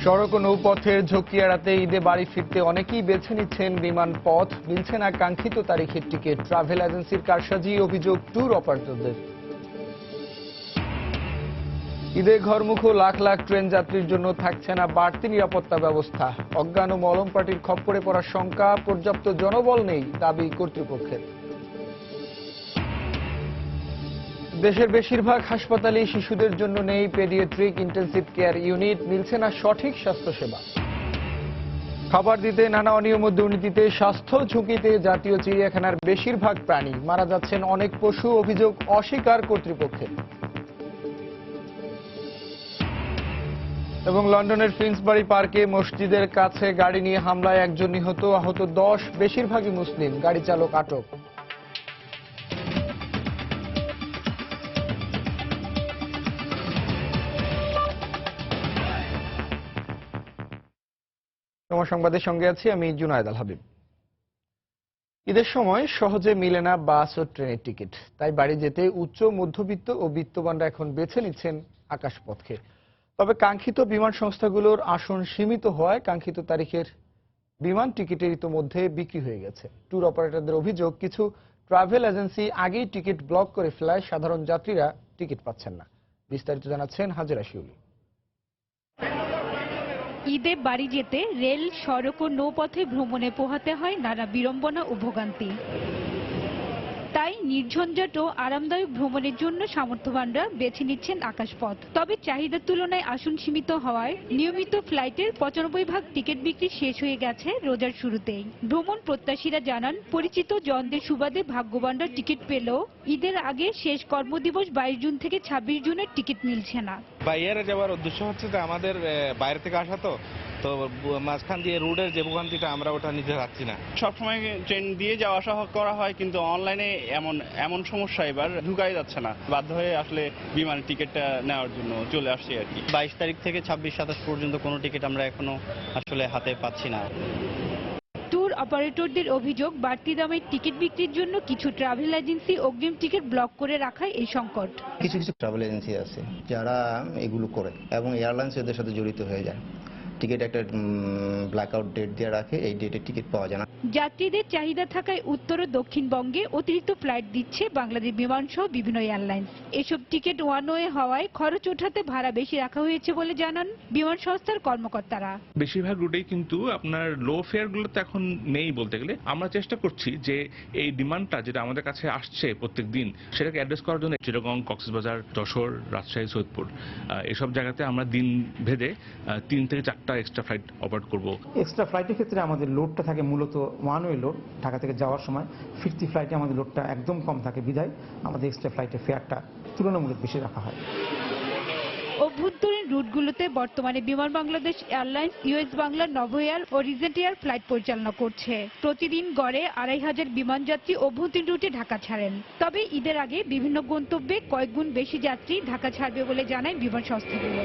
সড়ক ও নৌপথের ঝুঁকি এড়াতে ঈদে বাড়ি ফিরতে অনেকেই বেছে নিচ্ছেন বিমান পথ, মিলছে না কাঙ্ক্ষিত তারিখের টিকিট। ট্রাভেল এজেন্সির কারসাজি, অভিযোগ ট্যুর অপারেটরদের। ঈদে ঘরমুখো লাখ লাখ ট্রেন যাত্রীর জন্য থাকছে না বাড়তি নিরাপত্তা ব্যবস্থা। অজ্ঞান ও মলম পার্টির খপ্পরে পড়ার শঙ্কা, পর্যাপ্ত জনবল নেই দাবি কর্তৃপক্ষের। দেশের বেশিরভাগ হাসপাতালে শিশুদের জন্য নেই পেডিয়াট্রিক ইন্টেনসিভ কেয়ার ইউনিট, মিলছে না সঠিক স্বাস্থ্যসেবা। খাবার দিতে নানা অনিয়ম ও দুর্নীতিতে স্বাস্থ্য ঝুঁকিতে জাতীয় চিড়িয়াখানার বেশিরভাগ প্রাণী, মারা যাচ্ছেন অনেক পশু, অভিযোগ অস্বীকার কর্তৃপক্ষের। এবং লন্ডনের ফিন্সবারি পার্কে মসজিদের কাছে গাড়ি নিয়ে হামলায় একজন নিহত, আহত 10, বেশিরভাগই মুসলিম, গাড়ি চালক আটক। সংবাদের সঙ্গে আছি আমি জুনায়েদ আল হাবিব। ঈদের সময় সহজে মিলে না বাস ও ট্রেনের টিকিট, তাই বাড়ি যেতে উচ্চ মধ্যবিত্ত ও বিত্তবানরা এখন বেছে নিচ্ছেন আকাশপথকে। তবে কাঙ্ক্ষিত বিমান সংস্থাগুলোর আসন সীমিত হওয়ায় কাঙ্ক্ষিত তারিখের বিমান টিকিটের ইতোমধ্যে বিক্রি হয়ে গেছে। ট্যুর অপারেটরদের অভিযোগ, কিছু ট্রাভেল এজেন্সি আগেই টিকিট ব্লক করে ফেলায় সাধারণ যাত্রীরা টিকিট পাচ্ছেন না। বিস্তারিত জানাচ্ছেন হাজেরা শিউলি। ঈদে বাড়ি যেতে রেল, সড়ক ও নৌপথে ভ্রমণে পোহাতে হয় নানা বিড়ম্বনা ও ভোগান্তি। তাই নির্ঝঞ্ঝাট ও আরামদায়ক ভ্রমণের জন্য সামর্থ্যবানরা বেছে নিচ্ছেন আকাশপথ। তবে চাহিদার তুলনায় আসন সীমিত হওয়ায় নিয়মিত ফ্লাইটের 95% টিকিট বিক্রি শেষ হয়ে গেছে রোজার শুরুতেই। ভ্রমণ প্রত্যাশীরা জানান, পরিচিত জনদের সুবাদে ভাগ্যবানরা টিকিট পেলেও ঈদের আগে শেষ কর্মদিবস 22 জুন থেকে 26 জুনের টিকিট মিলছে না। বাইরে যাওয়ার উদ্দেশ্য হচ্ছে যে আমাদের বাইরে থেকে আসা তো মাঝখান দিয়ে রোডের যে ভোগান্তিটা আমরা ওটা নিতে পারছি না। সবসময় ট্রেন দিয়ে যাওয়া আসা করা হয়, কিন্তু অনলাইনে এমন সমস্যা এবার ঢুকাই যাচ্ছে না। বাধ্য হয়ে আসলে বিমানের টিকিটটা নেওয়ার জন্য চলে আসছি আর কি। 22 তারিখ থেকে 26-27 পর্যন্ত কোনো টিকিট আমরা এখনো আসলে হাতে পাচ্ছি না। ট্যুর অপারেটরদের অভিযোগ, বাড়তি দামের টিকিট বিক্রির জন্য কিছু ট্রাভেল এজেন্সি অগ্রিম টিকিট ব্লক করে রাখায় এই সংকট। কিছু কিছু ট্রাভেল এজেন্সি আছে যারা এগুলো করে এবং এয়ারলাইন্স এদের সাথে জড়িত হয়ে যায়। টিকিট একটা ব্ল্যাকআউট ডেট দিয়ে রাখে, এই ডেটে টিকিট পাওয়া যায় না। যাত্রীদের চাহিদা থাকায় উত্তর ও দক্ষিণবঙ্গে অতিরিক্ত ফ্লাইট দিচ্ছে বাংলাদেশ বিমান সহ বিভিন্ন এয়ারলাইন্স। এসব টিকিট ওয়ান ওয়ে হওয়ায় খরচ ওঠাতে ভাড়া বেশি রাখা হয়েছে বলে জানান বিমান সংস্থার কর্মকর্তারা। বেশিরভাগ রুটেই কিন্তু আপনার লো ফেয়ার গুলোতে এখন নেই বলতে গেলে। আমরা চেষ্টা করছি যে এই ডিমান্ডটা যেটা আমাদের কাছে আসছে প্রত্যেক দিন, সেটাকে অ্যাড্রেস করার জন্য চিটাগং, কক্সবাজার, যশোর, রাজশাহী, সৈয়দপুর এসব জায়গাতে আমরা দিন ভেদে 3 থেকে 4টা এক্সট্রা ফ্লাইট অপারেট করব। এক্সট্রা ফ্লাইটের ক্ষেত্রে আমাদের লোডটা থাকে মূলত ওয়ান ওয়ে লোড। ঢাকা থেকে যাওয়ার সময় ফিরতি ফ্লাইটে আমাদের লোডটা একদম কম থাকে, বিধায় আমাদের এক্সট্রা ফ্লাইটের ফেয়ারটা তুলনামূলক বেশি রাখা হয়। অভ্যন্তরীণ রুটগুলোতে বর্তমানে Biman Bangladesh airlines, US Bangla, Novo air ও রিজেন্ট এয়ার ফ্লাইট পরিচালনা করছে। প্রতিদিন গড়ে 2500 বিমানযাত্রী অভ্যন্তরীণ রুটে ঢাকা ছাড়েন। তবে ঈদের আগে বিভিন্ন গন্তব্যে কয়েক গুণ বেশি যাত্রী ঢাকা ছাড়বে বলে জানায় বিমান সংস্থাগুলো।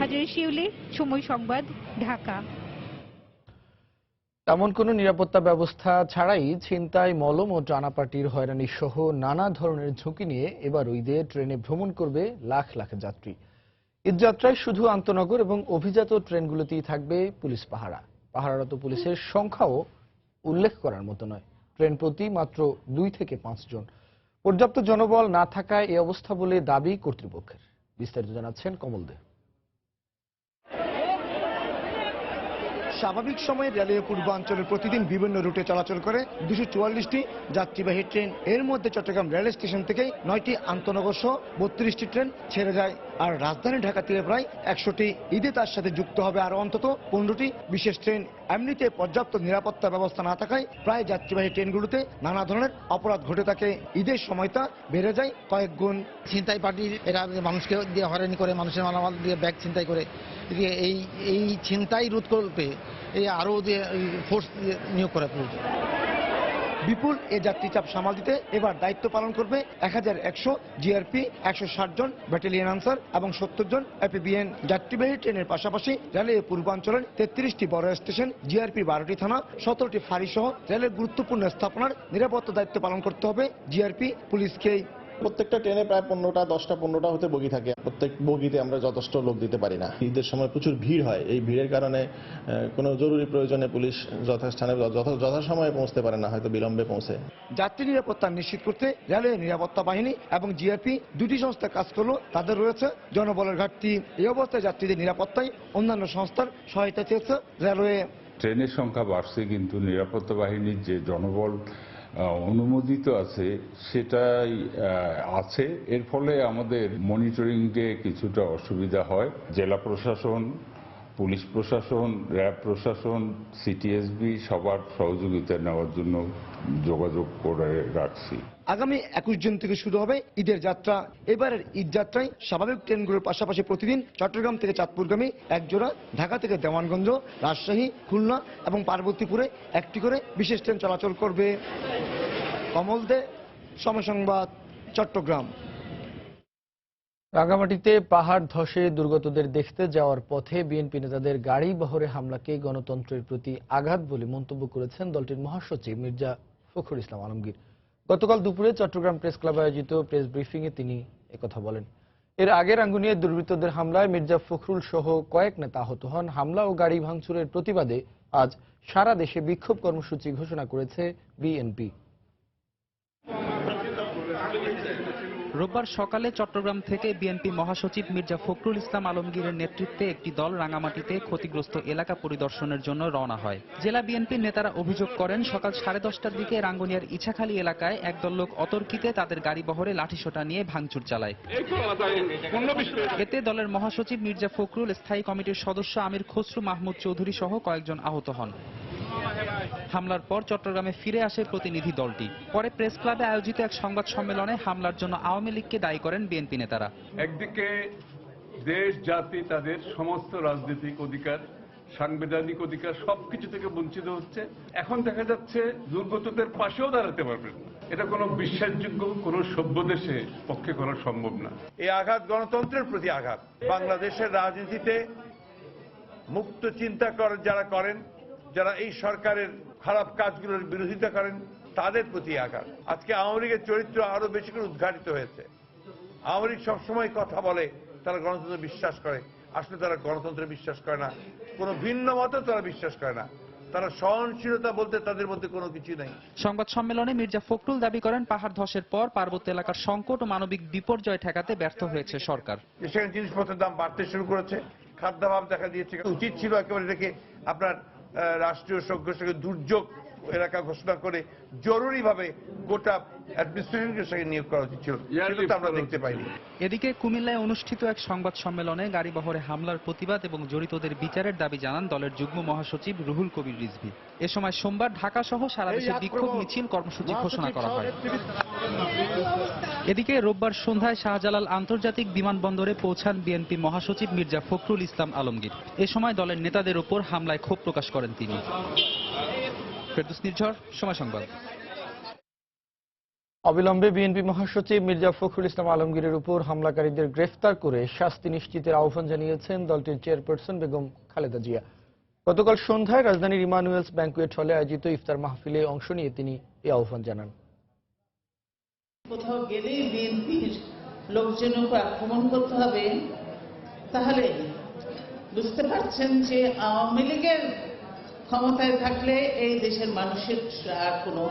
হাজেরা শিউলি, সময় সংবাদ, ঢাকা। তেমন কোনো নিরাপত্তা ব্যবস্থা ছাড়াই ছিনতাই, মলম ও টানাপাটির হয়রানি সহ নানা ধরনের ঝুঁকি নিয়ে এবার ঈদে ট্রেনে ভ্রমণ করবে লাখ লাখ যাত্রী। ঈদযাত্রায় শুধু আন্তনগর এবং অভিজাত ট্রেনগুলোতেই থাকবে পুলিশ পাহারা। পাহারারত পুলিশের সংখ্যাও উল্লেখ করার মতো নয়, ট্রেন প্রতি মাত্র 2 থেকে 5 জন। পর্যাপ্ত জনবল না থাকায় এ অবস্থা বলে দাবি কর্তৃপক্ষের। বিস্তারিত জানাচ্ছেন কমল দে। স্বাভাবিক সময়ে রেলওয়ে পূর্বাঞ্চলের প্রতিদিন বিভিন্ন রুটে চলাচল করে 244টি যাত্রীবাহী ট্রেন। এর মধ্যে চট্টগ্রাম রেল স্টেশন থেকে 9টি আন্তনগর সহ 32টি ট্রেন ছেড়ে যায়। আর রাজধানী ঢাকা থেকে প্রায় 100টি। ঈদে তার সাথে যুক্ত হবে আরো অন্তত 15টি বিশেষ ট্রেন। এমনিতে পর্যাপ্ত নিরাপত্তা ব্যবস্থা না থাকায় প্রায় যাত্রীবাহী ট্রেনগুলোতে নানা ধরনের অপরাধ ঘটে থাকে। ঈদের সময়টা বেড়ে যায় কয়েক গুণ। ছিনতাই পার্টি এরা মানুষকে দিয়ে হয়রানি করে, মানুষের মালামাল দিয়ে ব্যাগ ছিনতাই করে। এই ছিনতাই রোধ করতে এই আরো ফোর্স নিয়োগ করা প্রয়োজন। বিপুল এ যাত্রী চাপ সামাল দিতে এবার দায়িত্ব পালন করবে 1100 জিআরপি, 160 জন ব্যাটালিয়ন আনসার এবং 70 জন এপিবিএন। যাত্রীবাহী ট্রেনের পাশাপাশি রেলের পূর্বাঞ্চলের 33টি বড় স্টেশন, জিআরপি 12টি থানা, 17টি ফাঁড়ি সহ রেলের গুরুত্বপূর্ণ স্থাপনার নিরাপত্তা দায়িত্ব পালন করতে হবে জিআরপি পুলিশকেই। প্রত্যেকটা ট্রেনে প্রায় 10টা-15টা হতে বগি থাকে। প্রত্যেক বগিতে আমরা যথেষ্ট লোক দিতে পারি না। ঈদের সময় প্রচুর ভিড় হয়, এই ভিড়ের কারণে কোনো জরুরি প্রয়োজনে পুলিশ যথাস্থানে যথাসময়ে পৌঁছতে পারে না, হয়তো বিলম্বে পৌঁছে। যাত্রী নিরাপত্তা নিশ্চিত করতে রেলওয়ে নিরাপত্তা বাহিনী এবং জিআরপি দুটি সংস্থা কাজ করলেও তাদের রয়েছে জনবলের ঘাটতি। এই অবস্থায় যাত্রীদের নিরাপত্তায় অন্যান্য সংস্থার সহায়তা চেয়েছে রেলওয়ে। ট্রেনের সংখ্যা বাড়ছে, কিন্তু নিরাপত্তা বাহিনীর যে জনবল অনুমোদিত আছে সেটাই আছে। এর ফলে আমাদের মনিটরিংয়ে কিছুটা অসুবিধা হয়। জেলা প্রশাসন, পুলিশ প্রশাসন, র্যাব প্রশাসন, সিটিএসবি সবার সহযোগিতা নেওয়ার জন্য যোগাযোগ করে রাখছি। আগামী 21 জুন থেকে শুরু হবে ঈদের যাত্রা। এবারের ঈদ যাত্রায় স্বাভাবিক ট্রেনগুলোর পাশাপাশি প্রতিদিন চট্টগ্রাম থেকে চাঁদপুরগামী এক জোড়া, ঢাকা থেকে দেওয়ানগঞ্জ, রাজশাহী, খুলনা এবং পার্বতীপুরে একটি করে বিশেষ ট্রেন চলাচল করবে। কমল দে, সময় সংবাদ, চট্টগ্রাম। রাঙ্গামাটিতে পাহাড় ধসে দুর্গতদের দেখতে যাওয়ার পথে বিএনপি নেতাদের গাড়ি বহরে হামলাকে গণতন্ত্রের প্রতি আঘাত বলে মন্তব্য করেছেন দলটির মহাসচিব মির্জা ফখরুল ইসলাম আলমগীর। গতকাল দুপুরে চট্টগ্রাম প্রেস ক্লাবে আয়োজিত প্রেস ব্রিফিংয়ে তিনি একথা বলেন। এর আগে রাঙ্গুনিয়ায় দুর্বৃত্তদের হামলায় মির্জা ফখরুল সহ কয়েক নেতা আহত হন। হামলা ও গাড়ি ভাঙচুরের প্রতিবাদে আজ সারা দেশে বিক্ষোভ কর্মসূচি ঘোষণা করেছে বিএনপি। রোববার সকালে চট্টগ্রাম থেকে বিএনপি মহাসচিব মির্জা ফখরুল ইসলাম আলমগীরের নেতৃত্বে একটি দল রাঙামাটিতে ক্ষতিগ্রস্ত এলাকা পরিদর্শনের জন্য রওনা হয়। জেলা বিএনপির নেতারা অভিযোগ করেন, সকাল 10:30টার দিকে রাঙ্গুনিয়ার ইছাখালী এলাকায় একদল লোক অতর্কিতে তাদের গাড়ি বহরে লাঠিসোঁটা নিয়ে ভাঙচুর চালায়। এতে দলের মহাসচিব মির্জা ফখরুল, স্থায়ী কমিটির সদস্য আমির খসরু মাহমুদ চৌধুরী সহ কয়েকজন আহত হন। হামলার পর চট্টগ্রামে ফিরে আসে প্রতিনিধি দলটি। পরে প্রেস ক্লাবে আয়োজিত এক সংবাদ সম্মেলনে হামলার জন্য আওয়ামী লীগকে দায়ী করেন বিএনপি নেতারা। একদিকে দেশ জাতি তাদের সমস্ত রাজনৈতিক অধিকার, সাংবিধানিক অধিকার সবকিছু থেকে বঞ্চিত হচ্ছে। এখন দেখা যাচ্ছে দুর্গতদের পাশেও দাঁড়াতে পারবেন না। এটা কোনো বিশ্বাসযোগ্য কোন সভ্য দেশে পক্ষে করা সম্ভব না। এই আঘাত গণতন্ত্রের প্রতি আঘাত। বাংলাদেশের রাজনীতিতে মুক্ত চিন্তা যারা করেন, যারা এই সরকারের খারাপ কাজগুলোর বিরোধিতা করেন, তাদের প্রতি আঘাত। আজকে আওয়ামী লীগের চরিত্র আরো বেশি করে উদ্ঘাটিত হয়েছে। আওয়ামী লীগ সবসময় কথা বলে তারা গণতন্ত্রে বিশ্বাস করে, আসলে তারা গণতন্ত্রে বিশ্বাস করে না, কোনো ভিন্ন মতে তারা বিশ্বাস করে না। তারা সহনশীলতা বলতে তাদের মধ্যে কোনো কিছু নেই। সংবাদ সম্মেলনে মির্জা ফখরুল দাবি করেন, পাহাড় ধসের পর পার্বত্য এলাকার সংকট ও মানবিক বিপর্যয় ঠেকাতে ব্যর্থ হয়েছে সরকার। সেখানে জিনিসপত্রের দাম বাড়তে শুরু করেছে, খাদ্যাভাব দেখা দিয়েছে। উচিত ছিল একেবারে এটাকে আপনার রাষ্ট্রীয় সঙ্গে দুর্যোগ এলাকা ঘোষণা করে জরুরিভাবে গোটা অ্যাডমিনিস্ট্রেশনকে সেখানে নিয়োগ করা উচিত ছিল, সেটা আমরা দেখতে পাইনি। এদিকে কুমিল্লায় অনুষ্ঠিত এক সংবাদ সম্মেলনে গাড়ি বহরে হামলার প্রতিবাদ এবং জড়িতদের বিচারের দাবি জানান দলের যুগ্ম মহাসচিব রুহুল কবির রিজভী। এ সময় সোমবার ঢাকা সহ সারা দেশে বিক্ষোভ মিছিল কর্মসূচি ঘোষণা করা হয়। এদিকে রোববার সন্ধ্যায় শাহজালাল আন্তর্জাতিক বিমানবন্দরে পৌঁছান বিএনপি মহাসচিব মির্জা ফখরুল ইসলাম আলমগীর। এ সময় দলের নেতাদের উপর হামলায় ক্ষোভ প্রকাশ করেন তিনি। ফেরদৌস নির্ঝর, সময় সংবাদ। অবিলম্বে বিএনপি মহাসচিব মির্জা ফখরুল ইসলাম আলমগীরের উপর হামলাকারীদের গ্রেফতার করে শাস্তি নিশ্চিতের আহ্বান জানিয়েছেন দলটির চেয়ারপারসন বেগম খালেদা জিয়া। গতকাল সন্ধ্যায় রাজধানীর ইমানুয়েলস ব্যাংকুয়েট হলে আয়োজিত ইফতার মাহফিলে অংশ নিয়ে তিনি এই আহ্বান জানান। কোথাও গেলেই বিএনপির লোকজনের উপর আক্রমণ করতে হবে, তাহলে বুঝতে পারছেন যে আওয়ামী লীগের ক্ষমতায় থাকলে এই দেশের মানুষের আর কোনো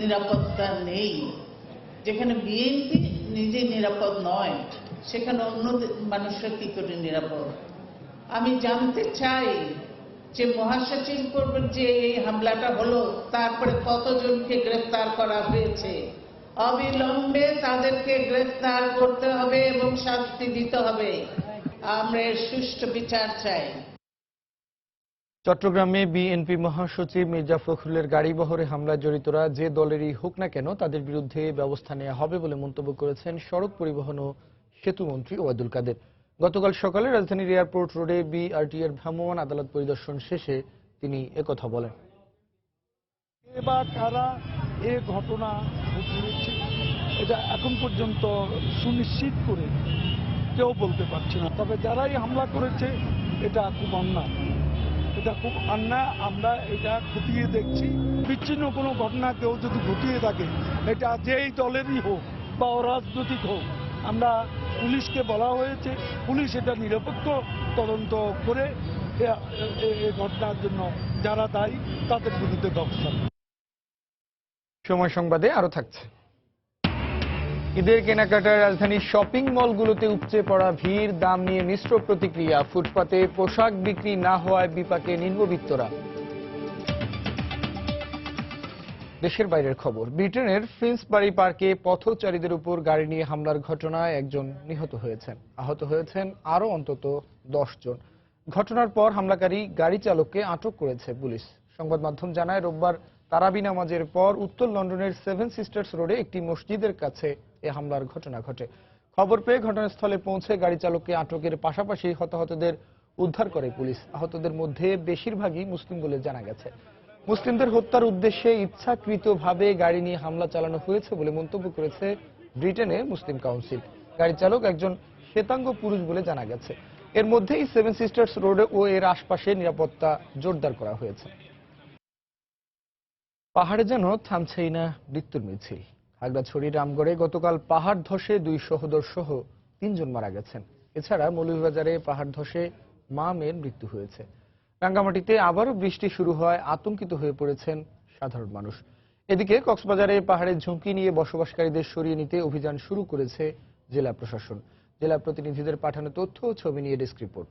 নিরাপত্তা নেই। যেখানে বিএনপি নিজে নিরাপদ নয়, সেখানে অন্য মানুষরা কি করে নিরাপদ? আমি জানতে চাই যে মহাসচিব করবে যে এই হামলাটা হলো, তারপরে কতজনকে গ্রেফতার করা হয়েছে। অবিলম্বে তাদেরকে গ্রেফতার করতে হবে এবং শাস্তি দিতে হবে। আমরা এর সুষ্ঠু বিচার চাই। চট্টগ্রামে বিএনপি মহাসচিব মির্জা ফখরুলের গাড়ি বহরে হামলায় জড়িতরা যে দলেরই হোক না কেন তাদের বিরুদ্ধে ব্যবস্থা নেওয়া হবে বলে মন্তব্য করেছেন সড়ক পরিবহন ও সেতু মন্ত্রী ওবায়দুল কাদের। গতকাল সকালে রাজধানীর এয়ারপোর্ট রোডে বিআরটিএর ভ্রাম্যমাণ আদালত পরিদর্শন শেষে তিনি একথা বলেন। এবার কারা এ ঘটনা ঘটিয়েছে এটা এখন পর্যন্ত সুনিশ্চিত করে কেউ বলতে পারছে না। তবে যারাই হামলা করেছে এটা খুব অন্যায়, এটা খুব অন্যায়। আমরা এটা খতিয়ে দেখছি। বিচ্ছিন্ন কোনো ঘটনা কেউ যদি ঘটিয়ে থাকে, এটা যেই দলেরই হোক, বা অরাজনৈতিক হোক, আমরা পুলিশকে বলা হয়েছে, পুলিশ এটা নিরপেক্ষ তদন্ত করে এই ঘটনার জন্য যারা দায়ী তাদের বিরুদ্ধে ব্যবস্থা নেবে। সময় সংবাদে আরো থাকছে। ঈদের কেনাকাটার রাজধানীর শপিং মলগুলোতে উপচে পড়া ভিড়, দাম নিয়ে মিশ্র প্রতিক্রিয়া। ফুটপাতে পোশাক বিক্রি না হওয়ায় বিপাকে নিম্নবিত্তরা। দেশের বাইরের খবর। ব্রিটেনের ফিন্সবারি পার্কে পথচারীদের উপর গাড়ি নিয়ে হামলার ঘটনায় একজন নিহত হয়েছেন, আহত হয়েছেন আরো অন্তত 10 জন। ঘটনার পর হামলাকারী গাড়ি চালককে আটক করেছে পুলিশ। সংবাদ মাধ্যম জানায়, রোববার তারাবি নামাজের পর উত্তর লন্ডনের 7 সিস্টার্স রোডে একটি মসজিদের কাছে এ হামলার ঘটনা ঘটে। খবর পেয়ে ঘটনাস্থলে পৌঁছে গাড়ি চালককে আটকের পাশাপাশি হতাহতদের উদ্ধার করে পুলিশ। আহতদের মধ্যে বেশিরভাগই মুসলিম বলে জানা গেছে। মুসলিমদের হত্যার উদ্দেশ্যে ইচ্ছাকৃতভাবে গাড়ি নিয়ে হামলা চালানো হয়েছে বলে মন্তব্য করেছে ব্রিটেনের মুসলিম কাউন্সিল। গাড়ি চালক একজন শ্বেতাঙ্গ পুরুষ বলে জানা গেছে। এর মধ্যেই 7 সিস্টার্স রোডে ও এর আশপাশে নিরাপত্তা জোরদার করা হয়েছে। পাহাড়ে যেন থামছেই না মৃত্যুর মিছিল। খাগড়াছড়ি রামগড়ে গতকাল পাহাড় ধসে 2 সহোদর সহ 3 জন মারা গেছেন। এছাড়া মৌলভীবাজারে পাহাড় ধসে মা মেয়ের মৃত্যু হয়েছে। রাঙ্গামাটিতে আবারও বৃষ্টি শুরু হয়, আতঙ্কিত হয়ে পড়েছেন সাধারণ মানুষ। এদিকে কক্সবাজারে পাহাড়ের ঝুঁকি নিয়ে বসবাসকারীদের সরিয়ে নিতে অভিযান শুরু করেছে জেলা প্রশাসন। জেলা প্রতিনিধিদের পাঠানো তথ্য ও ছবি নিয়ে ডেস্ক রিপোর্ট।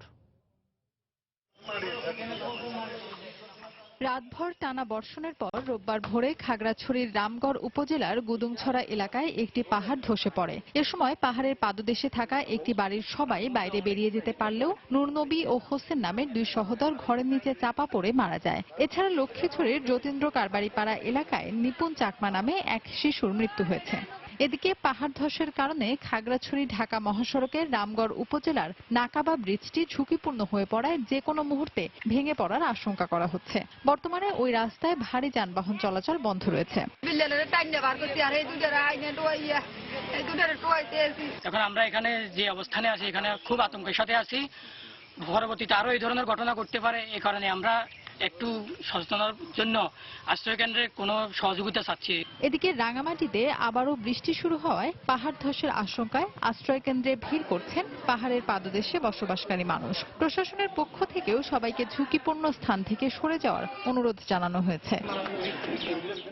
রাতভর টানা বর্ষণের পর রোববার ভোরে খাগড়াছড়ির রামগড় উপজেলার গুদুংছড়া এলাকায় একটি পাহাড় ধসে পড়ে। এ সময় পাহাড়ের পাদদেশে থাকা একটি বাড়ির সবাই বাইরে বেরিয়ে যেতে পারলেও নূরনবী ও হোসেন নামের 2 সহোদর ঘরের নিচে চাপা পড়ে মারা যায়। এছাড়া লক্ষ্মীছড়ির যতীন্দ্র কারবারিপাড়া এলাকায় নিপুণ চাকমা নামে এক শিশুর মৃত্যু হয়েছে। এদিকে পাহাড় ধসের কারণে খাগড়াছড়ি ঢাকা মহাসড়কের রামগড় উপজেলার নাকাবা ব্রিজটি ঝুঁকিপূর্ণ হয়ে পড়ায় যে কোনো মুহূর্তে ভেঙে পড়ার আশঙ্কা করা হচ্ছে। বর্তমানে ওই রাস্তায় ভারী যানবাহন চলাচল বন্ধ রয়েছে। এখন আমরা এখানে যে অবস্থানে আছি, এখানে খুব আতঙ্কের সাথে আছি। পরবর্তীতে আরো এই ধরনের ঘটনা ঘটতে পারে, এই কারণে আমরা একটু সচেতনার জন্য আশ্রয় কেন্দ্রে কোনো সহযোগিতা চাচ্ছি। এদিকে রাঙামাটিতে আবারও বৃষ্টি শুরু হওয়ায় পাহাড় ধসের আশঙ্কায় আশ্রয় কেন্দ্রে ভিড় করছেন পাহাড়ের পাদদেশে বসবাসকারী মানুষ। প্রশাসনের পক্ষ থেকেও সবাইকে ঝুঁকিপূর্ণ স্থান থেকে সরে যাওয়ার অনুরোধ জানানো হয়েছে।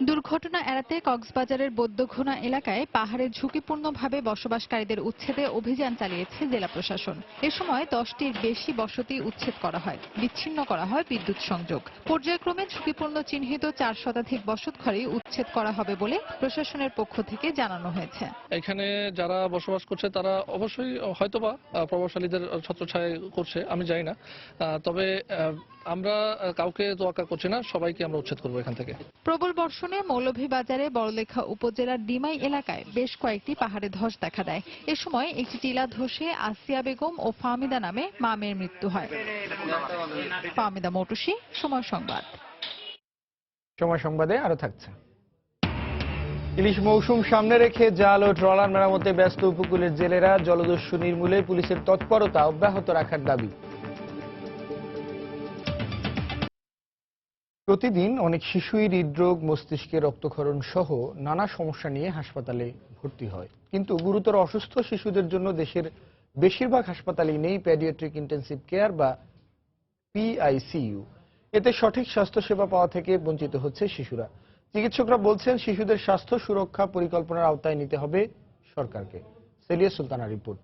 দুর্ঘটনা এড়াতে কক্সবাজারের বৌদ্ধঘোনা এলাকায় পাহাড়ে ঝুঁকিপূর্ণভাবে বসবাসকারীদের উচ্ছেদে অভিযান চালিয়েছে জেলা প্রশাসন। এ সময় 10টির বেশি বসতি উচ্ছেদ করা হয়, বিচ্ছিন্ন করা হয় বিদ্যুৎ সংযোগ। পর্যায়ক্রমে ঝুঁকিপূর্ণ চিহ্নিত 4 শতাধিক বসতঘরই উচ্ছেদ করা হবে বলে প্রশাসনের পক্ষ থেকে জানানো হয়েছে। এখানে যারা বসবাস করছে তারা অবশ্যই হয়তোবা প্রভাবশালীদের ছত্রছায়ায় করছে, আমি জানি না। তবে আমরা কাউকে তোয়াক্কা করছি না, সবাইকে আমরা উচ্ছেদ করবো এখান থেকে। প্রবল বর্ষণে মৌলভীবাজারে বড়লেখা উপজেলার ডিমাই এলাকায় বেশ কয়েকটি পাহাড়ে ধস দেখা দেয়। এ সময় একটি টিলা ধসে আসিয়া বেগম ও ফাহমিদা নামে মা মেয়ের মৃত্যু হয়। ফাহমিদা মৌটুসী, সময় সংবাদ। সময় সংবাদে আরো থাকছে। ইলিশ মৌসুম সামনে রেখে জাল ও ট্রলার মেরামতে ব্যস্ত উপকূলের জেলেরা। জলদস্যু নির্মূলে পুলিশের তৎপরতা অব্যাহত রাখার দাবি। প্রতিদিন অনেক শিশুই হৃদরোগ, মস্তিষ্কে রক্তক্ষরণ সহ নানা সমস্যা নিয়ে হাসপাতালে ভর্তি হয়। কিন্তু গুরুতর অসুস্থ শিশুদের জন্য দেশের বেশিরভাগ হাসপাতালেই নেই পেডিয়াট্রিক ইন্টেন্সিভ কেয়ার বা PICU। এতে সঠিক স্বাস্থ্যসেবা পাওয়া থেকে বঞ্চিত হচ্ছে শিশুরা। চিকিৎসকরা বলছেন, শিশুদের স্বাস্থ্য সুরক্ষা পরিকল্পনার আওতায় নিতে হবে সরকারকে। সেলিয়া সুলতানার রিপোর্ট।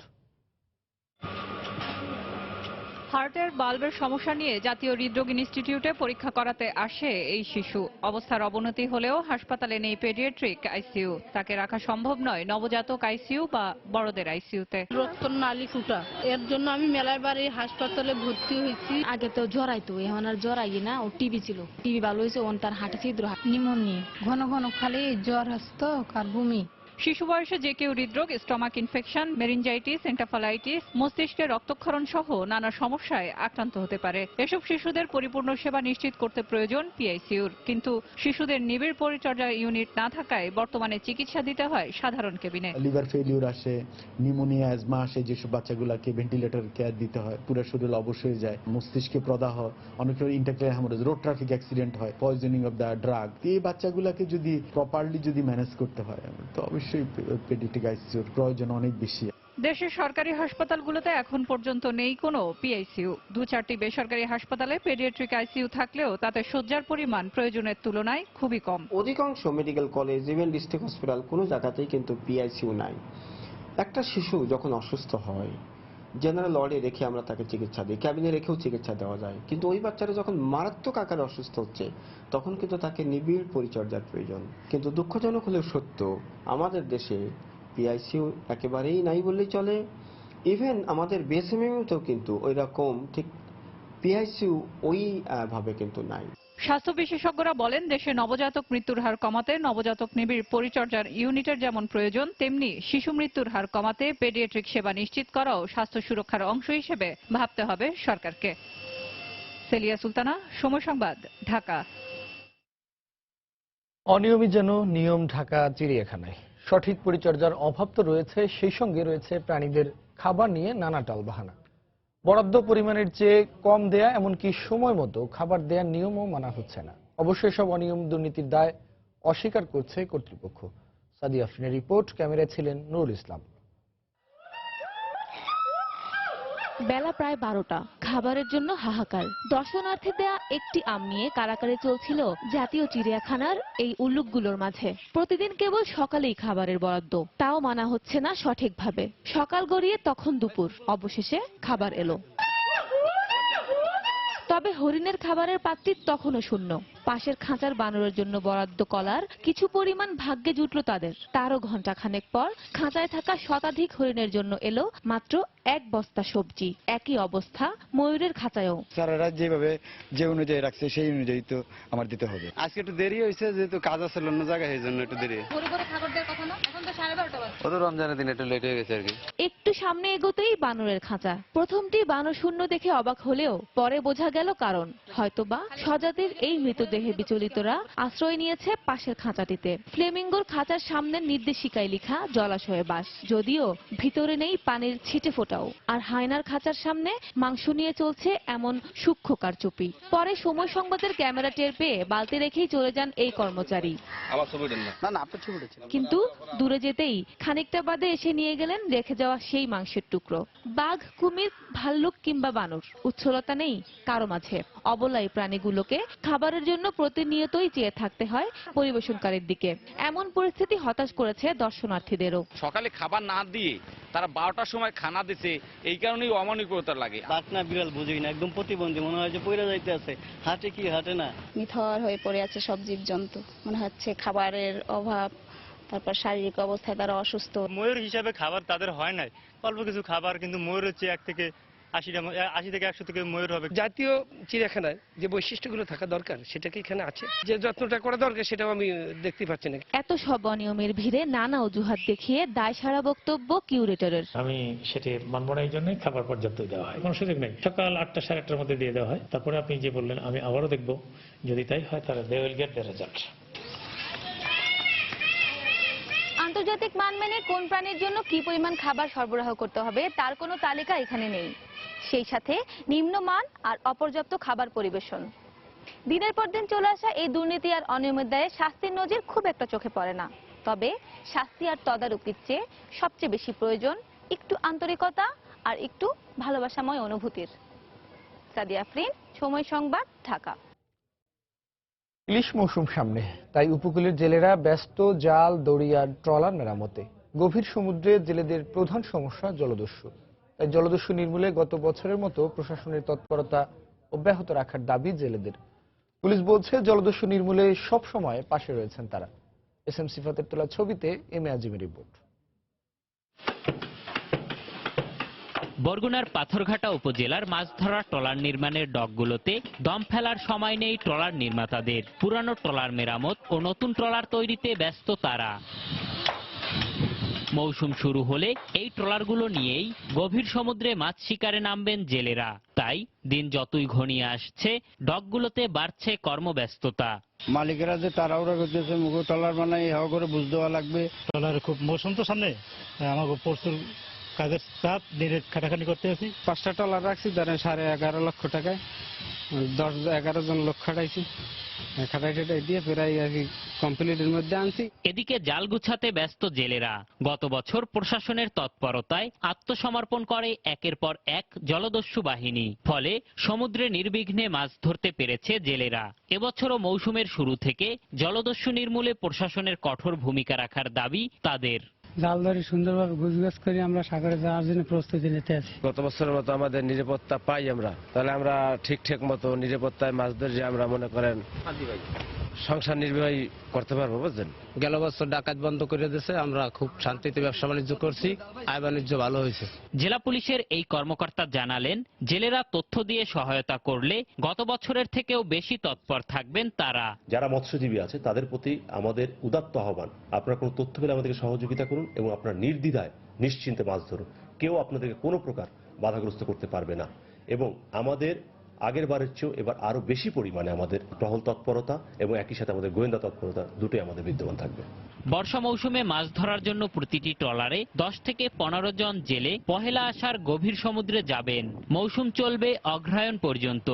হার্টের বাল্বের সমস্যা নিয়ে জাতীয় হৃদরোগ ইনস্টিটিউটে পরীক্ষা করাতে আসে এই শিশু। অবস্থার অবনতি হলেও হাসপাতালে নেই পেডিয়াট্রিক ICU। তাকে রাখা সম্ভব নয় নবজাতক ICU বা বড়দের ICUতে। রক্ত নালী ফুটা, এর জন্য আমি মেলায় বাড়ি হাসপাতালে ভর্তি হয়েছি। আগে তো জ্বরাইতো, এখন আর জ্বরাই না। ও টিবি ছিল, টিবি ভালো হয়েছে, ওন তার হাঁটে ছিদ্র, নিউমোনিয়া, ঘন ঘন খালি জ্বর আসতো আর বমি। শিশু বয়সে যে কেউ হৃদরোগ, স্টমাক ইনফেকশন, মেরিনজাইটিস, এনকেফালাইটিস, মস্তিষ্কে রক্তক্ষরণ সহ নানা সমস্যায় আক্রান্ত হতে পারে। এসব শিশুদের পরিপূর্ণ সেবা নিশ্চিত করতে প্রয়োজন PICUর। কিন্তু শিশুদের নিবিড় পরিচর্যা ইউনিট না থাকায় বর্তমানে চিকিৎসা দিতে হয় সাধারণ কেবিনে। লিভার ফেলিউর আসে, নিউমোনিয়া, অ্যাজমা আসে, যেসব বাচ্চাগুলোকে ভেন্টিলেটর কেয়ার দিতে হয়। পুরো শরীর অবশ্যই যায়, মস্তিষ্কে প্রদাহ, অনেকের ইন্টারক্লিয়ার হ্যামারেজ, রোড ট্রাফিক অ্যাক্সিডেন্ট হয়, পয়জনিং অফ দ্য ড্রাগ। এই বাচ্চাগুলোকে যদি প্রপারলি ম্যানেজ করতে হয়, তো অবশ্যই অবশ্যই পেডিয়াট্রিক আইসিইউর প্রয়োজন অনেক বেশি। দেশের সরকারি হাসপাতালগুলোতে এখন পর্যন্ত নেই কোনো পিআইসিইউ। 2-4টি বেসরকারি হাসপাতালে পেডিয়াট্রিক আইসিইউ থাকলেও তাতে শয্যার পরিমাণ প্রয়োজনের তুলনায় খুবই কম। অধিকাংশ medical college, even district hospital, কোনো জায়গাতেই কিন্তু পিআইসিইউ নাই। একটা শিশু যখন অসুস্থ হয়, জেনারেল ওয়ার্ডে রেখে আমরা তাকে চিকিৎসা দিই, ক্যাবিনে রেখেও চিকিৎসা দেওয়া যায়, কিন্তু ওই বাচ্চারা যখন মারাত্মক আকারে অসুস্থ হচ্ছে তখন কিন্তু তাকে নিবিড় পরিচর্যার প্রয়োজন। কিন্তু দুঃখজনক হলেও সত্য, আমাদের দেশে পিআইসিইউ একেবারেই নাই বললেই চলে। ইভেন আমাদের বিএসএমএমতেও কিন্তু ওই রকম ঠিক পিআইসিইউ ওই ভাবে কিন্তু নাই। স্বাস্থ্য বিশেষজ্ঞরা বলেন, দেশে নবজাতক মৃত্যুর হার কমাতে নবজাতক নিবিড় পরিচর্যার ইউনিটের যেমন প্রয়োজন, তেমনি শিশু মৃত্যুর হার কমাতে পেডিয়াট্রিক সেবা নিশ্চিত করাও স্বাস্থ্য সুরক্ষার অংশ হিসেবে ভাবতে হবে সরকারকে। সেলিয়া সুলতানা, সময় সংবাদ, ঢাকা। অনিয়মিত যেন নিয়ম ঢাকা চিড়িয়াখানায়। সঠিক পরিচর্যার অভাব তো রয়েছে, সেই সঙ্গে রয়েছে প্রাণীদের খাবার নিয়ে নানা টালবাহানা। বরাদ্দ পরিমাণের চেয়ে কম দেয়া, এমনকি সময় মতো খাবার দেওয়ার নিয়মও মানা হচ্ছে না। অবশ্যই সব অনিয়ম দুর্নীতির দায় অস্বীকার করছে কর্তৃপক্ষ। সাদিয়া আফরিনের রিপোর্ট, ক্যামেরায় ছিলেন নুরুল ইসলাম। বেলা প্রায় 12টা, খাবারের জন্য হাহাকার। দর্শনার্থী দেয়া একটি আম নিয়ে কারাকারি চলছিল জাতীয় চিড়িয়াখানার এই উল্লুকগুলোর মাঝে। প্রতিদিন কেবল সকালেই খাবারের বরাদ্দ, তাও মানা হচ্ছে না সঠিকভাবে। সকাল গড়িয়ে তখন দুপুর, অবশেষে খাবার এলো। তবে হরিণের খাবারের পাত্রী তখনও শূন্য। পাশের খাঁচার বানরের জন্য বরাদ্দ কলার কিছু পরিমাণ ভাগ্যে জুটল তাদের। তারও ঘণ্টাখানেক পর খাঁচায় থাকা শতাধিক হরিণের জন্য এলো মাত্র 1 বস্তা সবজি। একই অবস্থা ময়ূরের খাঁচায়ও। স্যারেরা যেভাবে যে অনুযায়ী রাখছে সেই অনুযায়ী তো আমার দিতে হবে। আজকে একটু দেরি হয়েছে, যেহেতু কাজ আছে অন্য জায়গায়, এই জন্য একটু দেরি। রমজানের দিন একটু লেট হয়ে গেছে আর কি। একটু সামনে এগোতেই বানরের খাঁচা। প্রথমটি বানর শূন্য দেখে অবাক হলেও পরে বোঝা গেল কারণ। হয়তোবা স্বজাতির এই মৃতদেহে বিচলিতরা আশ্রয় নিয়েছে পাশের খাঁচাটিতে। ফ্লেমিঙ্গোর খাঁচার সামনের নির্দেশিকায় লেখা জলাশয়ে বাস, যদিও ভিতরে নেই পানির ছিটে ফোটাও। আর হায়নার খাঁচার সামনে মাংস নিয়ে চলছে এমন সূক্ষ্ম কারচুপি। পরে সময় সংবাদের ক্যামেরা টের পেয়ে বালতি রেখেই চলে যান এই কর্মচারী। কিন্তু দূরে যেতেই খানিকটা বাদে এসে নিয়ে গেলেন রেখে যাওয়া সেই মাংসের টুকরো। বাঘ, কুমির, ভাল্লুক কিংবা বানর, উচ্ছলতা নেই কারো মাঝে। অবলাই প্রাণীগুলোকে খাবারের জন্য প্রতিনিয়তই চেয়ে থাকতে হয় পরিবেশনকারীর দিকে। এমন পরিস্থিতি হতাশ করেছে দর্শনার্থীদেরও। সকালে খাবার না দিয়ে তারা 12টার সময় খানা দিছে, এই কারণেই অমানবিকতা লাগে। বাঘ না বিড়াল বুঝি না, একদম প্রতিবন্ধী মনে হয় যে পইরা যাইতে আছে, হাটে কি হাটে না। নিথর হয়ে পড়ে আছে সব জীবজন্তু, মনে হচ্ছে খাবারের অভাব, তারপর শারীরিক অবস্থায় তারা অসুস্থ। ময়ূর হিসাবে খাবার তাদের হয় নাই, অল্প কিছু খাবার, কিন্তু ময়ূর হচ্ছে 80 থেকে 100 থেকে ময়ূর হবে। জাতীয় চিড়িয়াখানায় যে বৈশিষ্ট্যগুলো থাকা দরকার সেটা কি এখানে আছে? যে যত্নটা করা দরকার সেটাও আমি দেখতে পাচ্ছি না। এত সব অনিয়মের ভিড়ে নানা অজুহাত দেখিয়ে দায় সারা বক্তব্য কিউরেটরের। আমি সেটি মানব না, এই জন্যই খাবার পর্যাপ্ত দেওয়া হয়, কোনো সুযোগ নেই। সকাল 8টা 8:30-র মধ্যে দিয়ে দেওয়া হয়। তারপরে আপনি যে বললেন, আমি আবারও দেখবো, যদি তাই হয় তাহলে they will get the result. আন্তর্জাতিক মান মেনে কোন প্রাণীর জন্য কি পরিমাণ খাবার সরবরাহ করতে হবে তার কোনো তালিকা এখানে নেই। সেই সাথে নিম্নমান আর অপর্যাপ্ত খাবার পরিবেশন। দিনের পর দিন চলে আসা এই দুর্নীতি আর অনিয়মের দায়ে শাস্তির নজির খুব একটা চোখে পড়ে না। তবে শাস্তি আর তদারকির চেয়ে সবচেয়ে বেশি প্রয়োজন একটু আন্তরিকতা আর একটু ভালোবাসাময় অনুভূতির। সাদিয়া আফরিন, সময় সংবাদ, ঢাকা। ইলিশ মৌসুম সামনে, তাই উপকূলের জেলেরা ব্যস্ত জাল, দড়ি আর ট্রলার মেরামতে। গভীর সমুদ্রে জেলেদের প্রধান সমস্যা জলদস্যু। তাই জলদস্যু নির্মূলে গত বছরের মতো প্রশাসনের তৎপরতা অব্যাহত রাখার দাবি জেলেদের। পুলিশ বলছে, জলদস্যু নির্মূলে সব সময় পাশে রয়েছেন তারা। এসএম সিফাতের তোলা ছবিতে এম এ আজিমের রিপোর্ট। বরগুনার পাথরঘাটা উপজেলার মাছ ধরার ট্রলার নির্মাণের ডকগুলোতে দম ফেলার সময় নেই ট্রলার নির্মাতাদের। পুরানো ট্রলার মেরামত ও নতুন ট্রলার তৈরিতে ব্যস্ত তারা। মৌসুম শুরু হলে এই ট্রলারগুলো নিয়েই গভীর সমুদ্রে মাছ শিকারে নামবেন জেলেরা। তাই দিন যতই ঘনিয়ে আসছে, ডকগুলোতে বাড়ছে কর্মব্যস্ততা। মালিকেরা যে তাড়াহুড়া করতেছে, মুখো ট্রলার বানাই হাওয়া করে বুঝ দেওয়া লাগবে। ট্রলার খুব মৌসুম তো সামনে, আমাকে প্রচুর কাজের চাপ, দিনের খাটাখাটি করতে আছি। 5টা ট্রলার রাখছি, ধরেন 11.5 লক্ষ টাকায় 10-11 জন লোক খাটাইছি। খাটাই টাটাই দিয়ে প্রায় আর কি কমপ্লিটের মধ্যে আনছি। এদিকে জাল গুছাতে ব্যস্ত জেলেরা গত বছর প্রশাসনের তৎপরতায় আত্মসমর্পণ করে একের পর এক জলদস্যু বাহিনী, ফলে সমুদ্রে নির্বিঘ্নে মাছ ধরতে পেরেছে জেলেরা। এবছরও মৌসুমের শুরু থেকে জলদস্যু নির্মূলে প্রশাসনের কঠোর ভূমিকা রাখার দাবি তাদের। জাল ধরে সুন্দরভাবে গুছগাছ করে আমরা সাগরে যাওয়ার জন্য প্রস্তুতি নিতে আছি। গত বছরের মতো আমাদের নিরাপত্তা পাই আমরা, তাহলে আমরা ঠিকঠাক মতো নিরাপত্তায় মাছ ধরে আমরা মনে করেন সংসার নির্বাহ করতে পারবো, বুঝলেন। গেল বছর ডাকাত বন্ধ করে দিয়েছে, আমরা খুব শান্তিতে ব্যবসা বাণিজ্য করছি, আয় বাণিজ্য ভালো হয়েছে। জেলা পুলিশের এই কর্মকর্তা জানালেন, জেলেরা তথ্য দিয়ে সহায়তা করলে গত বছরের থেকেও বেশি তৎপর থাকবেন তারা। যারা মৎস্যজীবী আছে তাদের প্রতি আমাদের উদাত্ত আহ্বান, আপনারা কোনো তথ্য পেলে আমাদেরকে সহযোগিতা করুন এবং আপনারা নির্দ্বিধায় নিশ্চিন্তে মাছ ধরুন। কেউ আপনাদেরকে কোনো প্রকার বাধাগ্রস্ত করতে পারবে না। এবং আমাদের আগের বারের চেয়েও এবার আরো বেশি পরিমাণে আমাদের টহল তৎপরতা এবং একই সাথে আমাদের গোয়েন্দা তৎপরতা দুটোই আমাদের বিদ্যমান থাকবে। বর্ষা মৌসুমে মাছ ধরার জন্য প্রতিটি ট্রলারে 10 থেকে 15 জন জেলে পহেলা আষাঢ় গভীর সমুদ্রে যাবেন। মৌসুম চলবে অগ্রহায়ণ পর্যন্ত।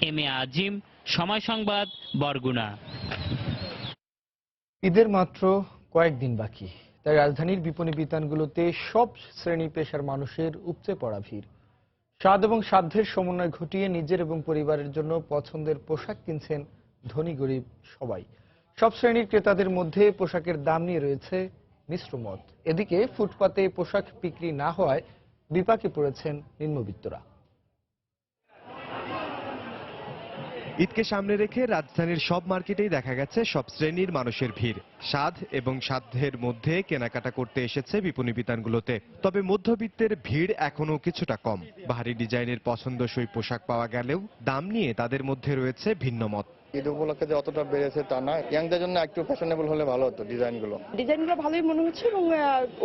এম এ আজিম, সময় সংবাদ, বরগুনা। ঈদের মাত্র কয়েকদিন বাকি, তাই রাজধানীর বিপণী বিতানগুলোতে সব শ্রেণী পেশার মানুষের উপচে পড়া ভিড়। স্বাদ এবং সাধ্যের সমন্বয় ঘটিয়ে নিজের এবং পরিবারের জন্য পছন্দের পোশাক কিনছেন ধনী গরিব সবাই। সব শ্রেণীর ক্রেতাদের মধ্যে পোশাকের দাম নিয়ে রয়েছে মিশ্র মত। এদিকে ফুটপাতে পোশাক বিক্রি না হওয়ায় বিপাকে পড়েছেন নিম্নবিত্তরা। ঈদকে সামনে রেখে রাজধানীর সব মার্কেটেই দেখা গেছে সব শ্রেণীর মানুষের ভিড়। স্বাদ এবং সাধ্যের মধ্যে কেনাকাটা করতে এসেছে বিপণী বিতানগুলোতে। তবে মধ্যবিত্তের ভিড় এখনো কিছুটা কম। বাহারি ডিজাইনের পছন্দসই পোশাক পাওয়া গেলেও দাম নিয়ে তাদের মধ্যে রয়েছে ভিন্ন মত। ঈদ উপলক্ষে যে অতটা বেড়েছে তা না, ইয়াংদের জন্য একটু ফ্যাশনেবল হলে ভালো হতো। ডিজাইনগুলো ভালোই মনে হচ্ছে এবং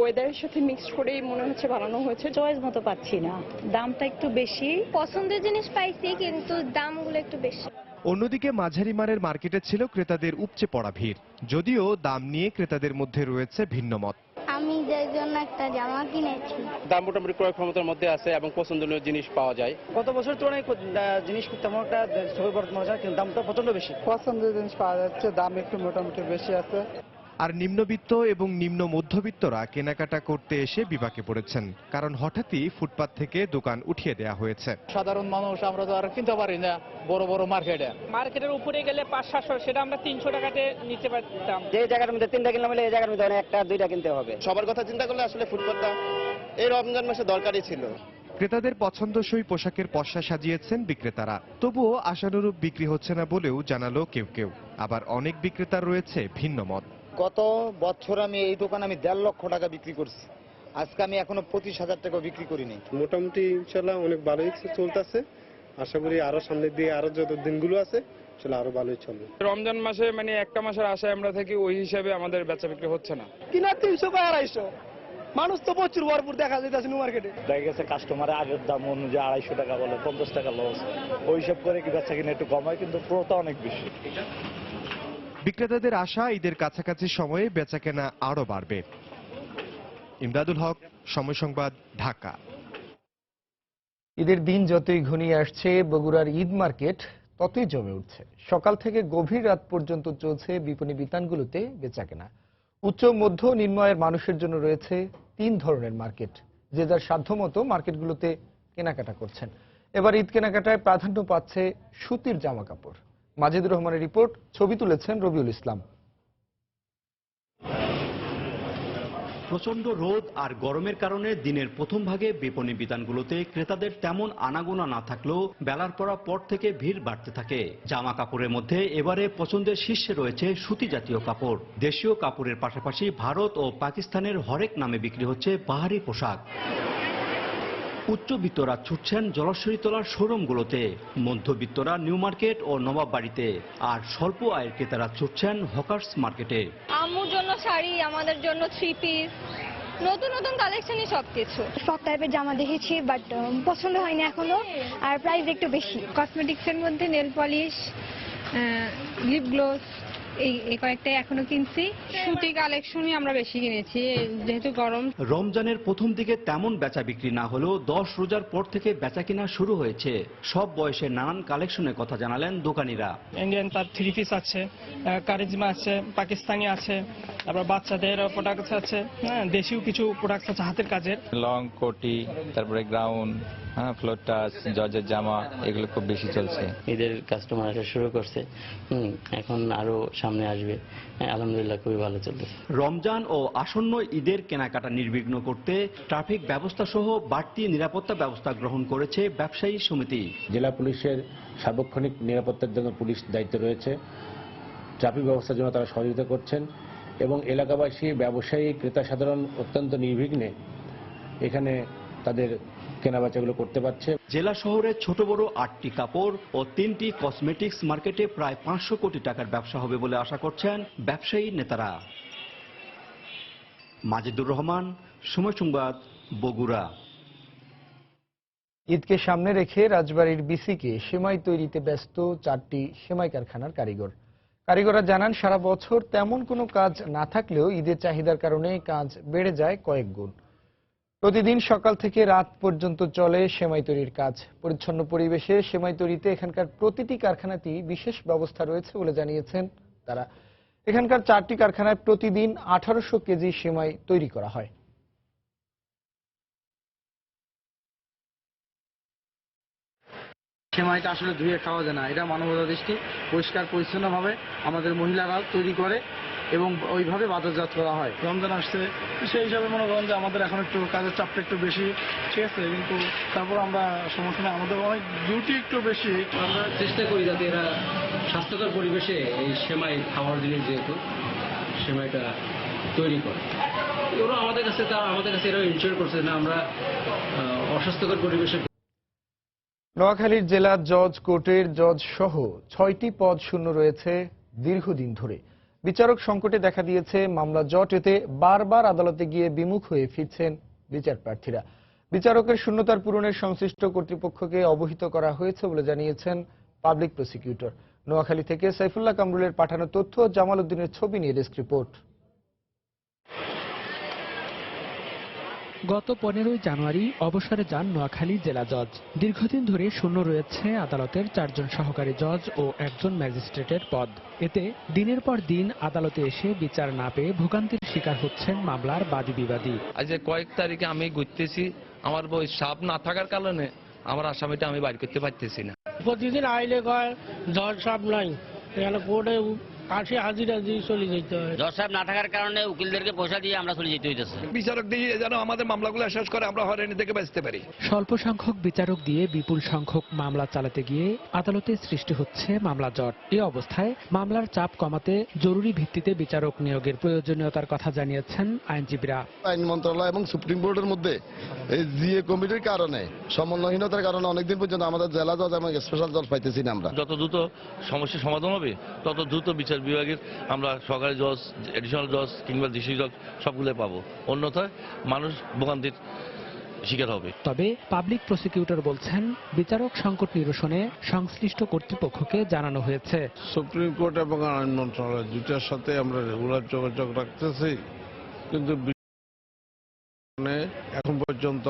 ওয়েদারের সাথে মিক্সড করেই মনে হচ্ছে বানানো হয়েছে। চয়েস মতো পাচ্ছি না, দামটা একটু বেশি। পছন্দের জিনিস পাইছি কিন্তু দামগুলো একটু বেশি। অন্যদিকে মাঝারি মানের মার্কেটে ছিল ক্রেতাদের উপচে পড়া ভিড়, যদিও দাম নিয়ে ক্রেতাদের মধ্যে রয়েছে ভিন্ন মত। আমি যার জন্য একটা জামা কিনেছি, দাম মোটামুটি ক্রয় ক্ষমতার মধ্যে আছে এবং পছন্দনীয় জিনিস পাওয়া যায়। গত বছর তুলনায় জিনিস তেমন একটা ছবি বর্তমান কিন্তু দামটা প্রচন্ড বেশি। পছন্দের জিনিস পাওয়া যাচ্ছে, দাম একটু মোটামুটি বেশি আছে। আর নিম্নবিত্ত এবং নিম্ন মধ্যবিত্তরা কেনাকাটা করতে এসে বিপাকে পড়েছেন, কারণ হঠাৎই ফুটপাত থেকে দোকান উঠিয়ে দেওয়া হয়েছে। সাধারণ মানুষ আমরা তো আর কিনতে পারি না বড় বড় মার্কেটের উপরে গেলে 500-700, সেটা আমরা 300 টাকাতে নিতে পারতাম। যে জায়গার মধ্যে 3টা কিনলাম এই জায়গার মধ্যে 1-2টা কিনতে হবে। সবার কথা চিন্তা করলে আসলে ফুটপাতটা এই রমজান মাসে দরকারই ছিল। ক্রেতাদের পছন্দসই পোশাকের পসরা সাজিয়েছেন বিক্রেতারা, তবুও আশানুরূপ বিক্রি হচ্ছে না বলেও জানালো কেউ কেউ। আবার অনেক বিক্রেতার রয়েছে ভিন্ন মত। গত বছর আমি এই দোকান 1.5 লক্ষ টাকা বিক্রি করছি, আজকে আমি এখনো 25,000 টাকা বিক্রি করিনি। মোটামুটি ইনশাল্লাহ অনেক ভালোই চলতেছে। আশা করি আরো সামনের দিকে আরো যত দিনগুলো আছে সেটা আরো ভালোই চলবে। রমজান মাসে একটা মাসের আশায় আমরা থাকি, ওই হিসাবে আমাদের বেচা বিক্রি হচ্ছে না। কিনা 300 বা 250, মানুষ তো প্রচুর ভরপুর দেখা যাইতেছে মার্কেটে। দেখা গেছে কাস্টমারের আগের দাম অনুযায়ী 250 টাকা বলে, 50 টাকা লস। ওই হিসাব করে কি বেচা কিনা একটু কম হয়, কিন্তু পুরোটা অনেক বেশি। বিক্রেতাদের আশা ঈদের কাছাকাছি সময়ে বেচাকেনা আরো বাড়বে। ইমদাদুল হক, সময় সংবাদ, ঢাকা। ঈদের দিন যতই ঘনিয়ে আসছে, বগুড়ার ঈদ মার্কেট ততই জমে উঠছে। সকাল থেকে গভীর রাত পর্যন্ত চলছে বিপণী বিতানগুলোতে বেচাকেনা। উচ্চ মধ্য নিম্ন আয়ের মানুষের জন্য রয়েছে 3 ধরনের মার্কেট, যে যার সাধ্যমতো মার্কেটগুলোতে কেনাকাটা করছেন। এবার ঈদ কেনাকাটায় প্রাধান্য পাচ্ছে সুতির জামা কাপড়। মাজিদুর রহমানের রিপোর্ট, ছবি তুলেছেন রবিউল ইসলাম। প্রচন্ড রোদ আর গরমের কারণে দিনের প্রথম ভাগে বিপণী বিতানগুলোতে ক্রেতাদের তেমন আনাগোনা না থাকলেও বেলার পর থেকে ভিড় বাড়তে থাকে। জামা কাপড়ের মধ্যে এবারে পছন্দের শীর্ষে রয়েছে সুতি জাতীয় কাপড়। দেশীয় কাপড়ের পাশাপাশি ভারত ও পাকিস্তানের হরেক নামে বিক্রি হচ্ছে বাহারি পোশাক। উচ্চবিত্তরা ছুটছেন জলশ্বরীতলার শোরুমগুলোতে, মধ্যবিত্তরা নিউ মার্কেট ও নবাববাড়িতে, আর স্বল্প আয়ের ক্রেতারা ছুটছেন হকার্স মার্কেটে। আম্মুর জন্য শাড়ি, আমাদের জন্য 3 পিস, নতুন নতুন কালেকশনই সবকিছু। সব টাইপের জামা দেখেছি, বাট পছন্দ হয়নি এখনো, আর প্রাইস একটু বেশি। কসমেটিক্সের মধ্যে নেল পলিশ, লিপ গ্লোস, এই কয়েকটাই এখনো কিনছি। সুতি কালেকশনই আমরা বেশি কিনেছি যেহেতু গরম। রমজানের প্রথম দিকে তেমন বেচা বিক্রি না হলেও 10 রোজার পর থেকে বেচা কিনা শুরু হয়েছে। সব বয়সের নানান কালেকশনের কথা জানালেন দোকানিরা। ইন্ডিয়ান তার 3 পিস আছে, কারিজমা আছে, পাকিস্তানি আছে, তারপর বাচ্চাদের প্রোডাক্ট আছে, হ্যাঁ দেশীয় কিছু প্রোডাক্ট আছে হাতের কাজের। লং কোটি, তারপরে গ্রাউন, ফ্লোর টাচ, জর্জের জামা, এগুলো খুব বেশি চলছে। ঈদের কাস্টমার আসা শুরু করছে, এখন আরো সামনে আসবে। আলহামদুলিল্লাহ খুবই ভালো চলতেছে। রমজান ও আসন্ন ঈদের কেনাকাটা নির্বিঘ্ন করতে ট্রাফিক ব্যবস্থা সহ বাড়তি নিরাপত্তা ব্যবস্থা গ্রহণ করেছে ব্যবসায়ী সমিতি। জেলা পুলিশের সার্বক্ষণিক নিরাপত্তার জন্য পুলিশ দায়িত্ব রয়েছে। ট্রাফিক ব্যবস্থার জন্য তারা সহযোগিতা করছেন এবং এলাকাবাসী, ব্যবসায়ী, ক্রেতা সাধারণ অত্যন্ত নির্বিঘ্নে এখানে তাদের কেনাবেচাগুলো করতে পারছে। জেলা শহরে ছোট বড় 8টি কাপড় ও 3টি কসমেটিক্স মার্কেটে প্রায় 500 কোটি টাকার ব্যবসা হবে বলে আশা করছেন ব্যবসায়ী নেতারা। মাজিদুর রহমান, সময় সংবাদ, বগুড়া। ঈদকে সামনে রেখে রাজবাড়ীর বিসিকে সেমাই তৈরিতে ব্যস্ত 4টি সেমাই কারখানার কারিগররা জানান সারা বছর তেমন কোনো কাজ না থাকলেও ঈদের চাহিদার কারণে কাজ বেড়ে যায় কয়েক গুণ। প্রতিদিন সকাল থেকে রাত পর্যন্ত চলে সেমাই তৈরির কাজ। পরিচ্ছন্ন পরিবেশে সেমাই তৈরিতে এখানকার প্রতিটি কারখানাতেই বিশেষ ব্যবস্থা রয়েছে বলে জানিয়েছেন তারা। এখানকার 4টি কারখানায় প্রতিদিন 1800 কেজি সেমাই তৈরি করা হয়। সেমাইটা আসলে ধুয়ে খাওয়া যায় না, এটা মানবতা দৃষ্টি পরিষ্কার পরিচ্ছন্নভাবে আমাদের মহিলারা তৈরি করে এবং ওইভাবে বাজারজাত করা হয়। রমজান আসছে, সেই হিসাবে মনে করেন যে আমাদের এখন একটু কাজের চাপটা একটু বেশি, ঠিক আছে, কিন্তু তারপর আমরা সমস্যা নেই, আমাদের অনেক ডিউটি একটু বেশি। আমরা চেষ্টা করি যাতে এরা স্বাস্থ্যকর পরিবেশে এই সেমাই খাওয়ার জিনিস যেহেতু সেমাইটা তৈরি করে, ওরা আমাদের কাছে এরা ইনশিওর করছে না আমরা অস্বাস্থ্যকর পরিবেশে। নোয়াখালীর জেলা জজ কোর্টের জজ সহ 6টি পদ শূন্য রয়েছে দীর্ঘদিন ধরে। বিচারক সংকটে দেখা দিয়েছে মামলা জট। এতে বারবার আদালতে গিয়ে বিমুখ হয়ে ফিরছেন বিচার প্রার্থীরা। বিচারকের শূন্যতার পূরণের সংশ্লিষ্ট কর্তৃপক্ষকে অবহিত করা হয়েছে বলে জানিয়েছেন পাবলিক প্রসিকিউটর। নোয়াখালী থেকে সাইফুল্লাহ কামরুলের পাঠানো তথ্য, জামাল উদ্দিনের ছবি নিয়ে ডেস্ক রিপোর্ট। গত 15 জানুয়ারি অবসরে যান নোয়াখালী জেলা জজ। দীর্ঘদিন ধরে শূন্য রয়েছে আদালতের 4 জন সহকারী জজ ও 1 জন ম্যাজিস্ট্রেটের পদ। এতে দিনের পর দিন আদালতে এসে বিচার না পেয়ে ভোগান্তির শিকার হচ্ছেন মামলার বাদী বিবাদী। আজ কয়েক তারিখে আমি ঘুরতেছি, আমার বই সাপ না থাকার কারণে আমার আসামিটা আমি বাইর করতে পারতেছি না। প্রতিদিন আইলে কয় জজ সাহেব নাই, এখানে কোর্টে আসে হাজিরা দিয়ে চলে যেতে হয়। জজ সাহেব না থাকার কারণে উকিলদেরকে পয়সা দিয়ে আমরা চলে যেতে হইতেছে। বিচারক দিয়ে যেন আমাদের মামলাগুলো শেষ করে আমরা হয়রানি থেকে বাঁচতে পারি। স্বল্প সংখ্যক বিচারক দিয়ে বিপুল সংখ্যক মামলা চালাতে গিয়ে আদালতে সৃষ্টি হচ্ছে মামলা জট। এই অবস্থায় মামলার চাপ কমাতে জরুরি ভিত্তিতে বিচারক নিয়োগের প্রয়োজনীয়তার কথা জানিয়েছেন আইনজীবীরা। আইন মন্ত্রণালয় এবং সুপ্রিম কোর্টের মধ্যে এই জিএ কমিটির কারণে, সমন্বয়হীনতার কারণে অনেকদিন পর্যন্ত আমাদের জেলা জজ এবং স্পেশাল জজ পাইতেছি না। আমরা যত দ্রুত সমস্যার সমাধান হবে তত দ্রুত বিচার বিভাগের আমরা সহকারী জজ, এডিশনাল জজ কিংবা ডিসি জজ সবগুলো পাবো, অন্যথায় মানুষ ভোগান্তির শিকার হবে। তবে পাবলিক প্রসিকিউটর বলছেন বিচারক সংকট নিরসনে সংশ্লিষ্ট কর্তৃপক্ষকে জানানো হয়েছে। সুপ্রিম কোর্ট এবং আইন মন্ত্রণালয় দুটার সাথে আমরা রেগুলার যোগাযোগ রাখতেছি, কিন্তু এখন পর্যন্ত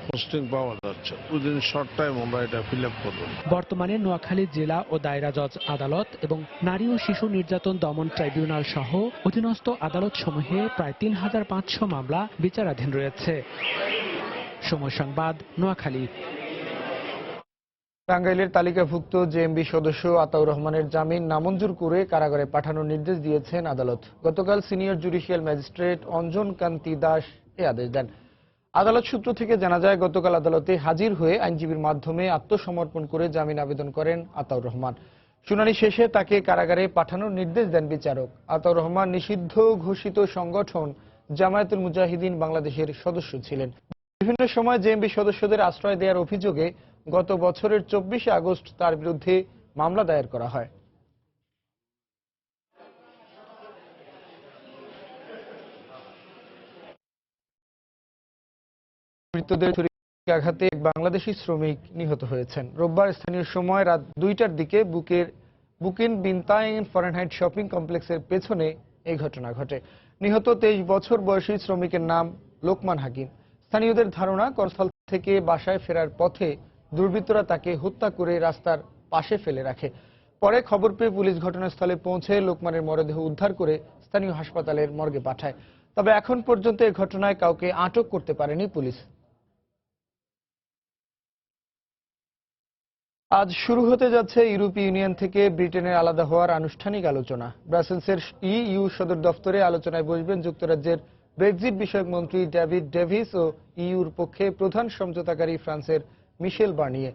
পোস্টিং পাওয়া যাচ্ছে। উইদিন শর্ট টাইম আমরা এটা ফিল আপ করব। বর্তমানে নোয়াখালী জেলা ও দায়রা জজ আদালত এবং নারী ও শিশু নির্যাতন দমন ট্রাইব্যুনাল সহ অধীনস্থ আদালত সমূহে প্রায় 3500 মামলা বিচারাধীন রয়েছে। সময় সংবাদ, নোয়াখালী। টাঙ্গাইলের তালিকাভুক্ত জেএমবি সদস্য আতাউর রহমানের জামিন নামঞ্জুর করে কারাগারে পাঠানোর নির্দেশ দিয়েছেন আদালত। গতকাল সিনিয়র জুডিশিয়াল ম্যাজিস্ট্রেট অঞ্জন কান্তি দাস এই আদেশ দেন। আদালত সূত্র থেকে জানা যায়, গতকাল আদালতে হাজির হয়ে আইনজীবীর মাধ্যমে আত্মসমর্পণ করে জামিন আবেদন করেন আতাউর রহমান। শুনানি শেষে তাকে কারাগারে পাঠানোর নির্দেশ দেন বিচারক। আতাউর রহমান নিষিদ্ধ ঘোষিত সংগঠন জামায়াতুল মুজাহিদিন বাংলাদেশের সদস্য ছিলেন। বিভিন্ন সময় জেএমবি সদস্যদের আশ্রয় দেওয়ার অভিযোগে গত বছরের 24 আগস্ট তার বিরুদ্ধে মামলা দায়ের করা হয়। মৃতদের ছুরিকাঘাতে আঘাতে এক বাংলাদেশি শ্রমিক নিহত হয়েছেন। রোববার স্থানীয় সময় রাত 2টার দিকে বুকের বুকিন বিনতাইন ফারেনহাইট শপিং কমপ্লেক্সের পেছনে এই ঘটনা ঘটে। নিহত 23 বছর বয়সী শ্রমিকের নাম লোকমান হাকিম। স্থানীয়দের ধারণা, কর্মস্থল থেকে বাসায় ফেরার পথে দুর্বৃত্তরা তাকে হত্যা করে রাস্তার পাশে ফেলে রাখে। পরে খবর পেয়ে পুলিশ ঘটনাস্থলে পৌঁছে লোকমানের মরদেহ উদ্ধার করে স্থানীয় হাসপাতালের মর্গে পাঠায়। তবে এখন পর্যন্ত এই ঘটনায় কাউকে আটক করতে পারেনি পুলিশ। আজ শুরু হতে যাচ্ছে ইউরোপীয় ইউনিয়ন থেকে ব্রিটেনের আলাদা হওয়ার আনুষ্ঠানিক আলোচনা। ব্রাসেলসের ইইউ সদর দফতরে আলোচনায় বসবেন যুক্তরাজ্যের ব্রেক্সিট বিষয়ক মন্ত্রী ডেভিড ডেভিস ও ইইউর পক্ষে প্রধান সমঝোতাকারী ফ্রান্সের মিশেল বার্নিয়ে।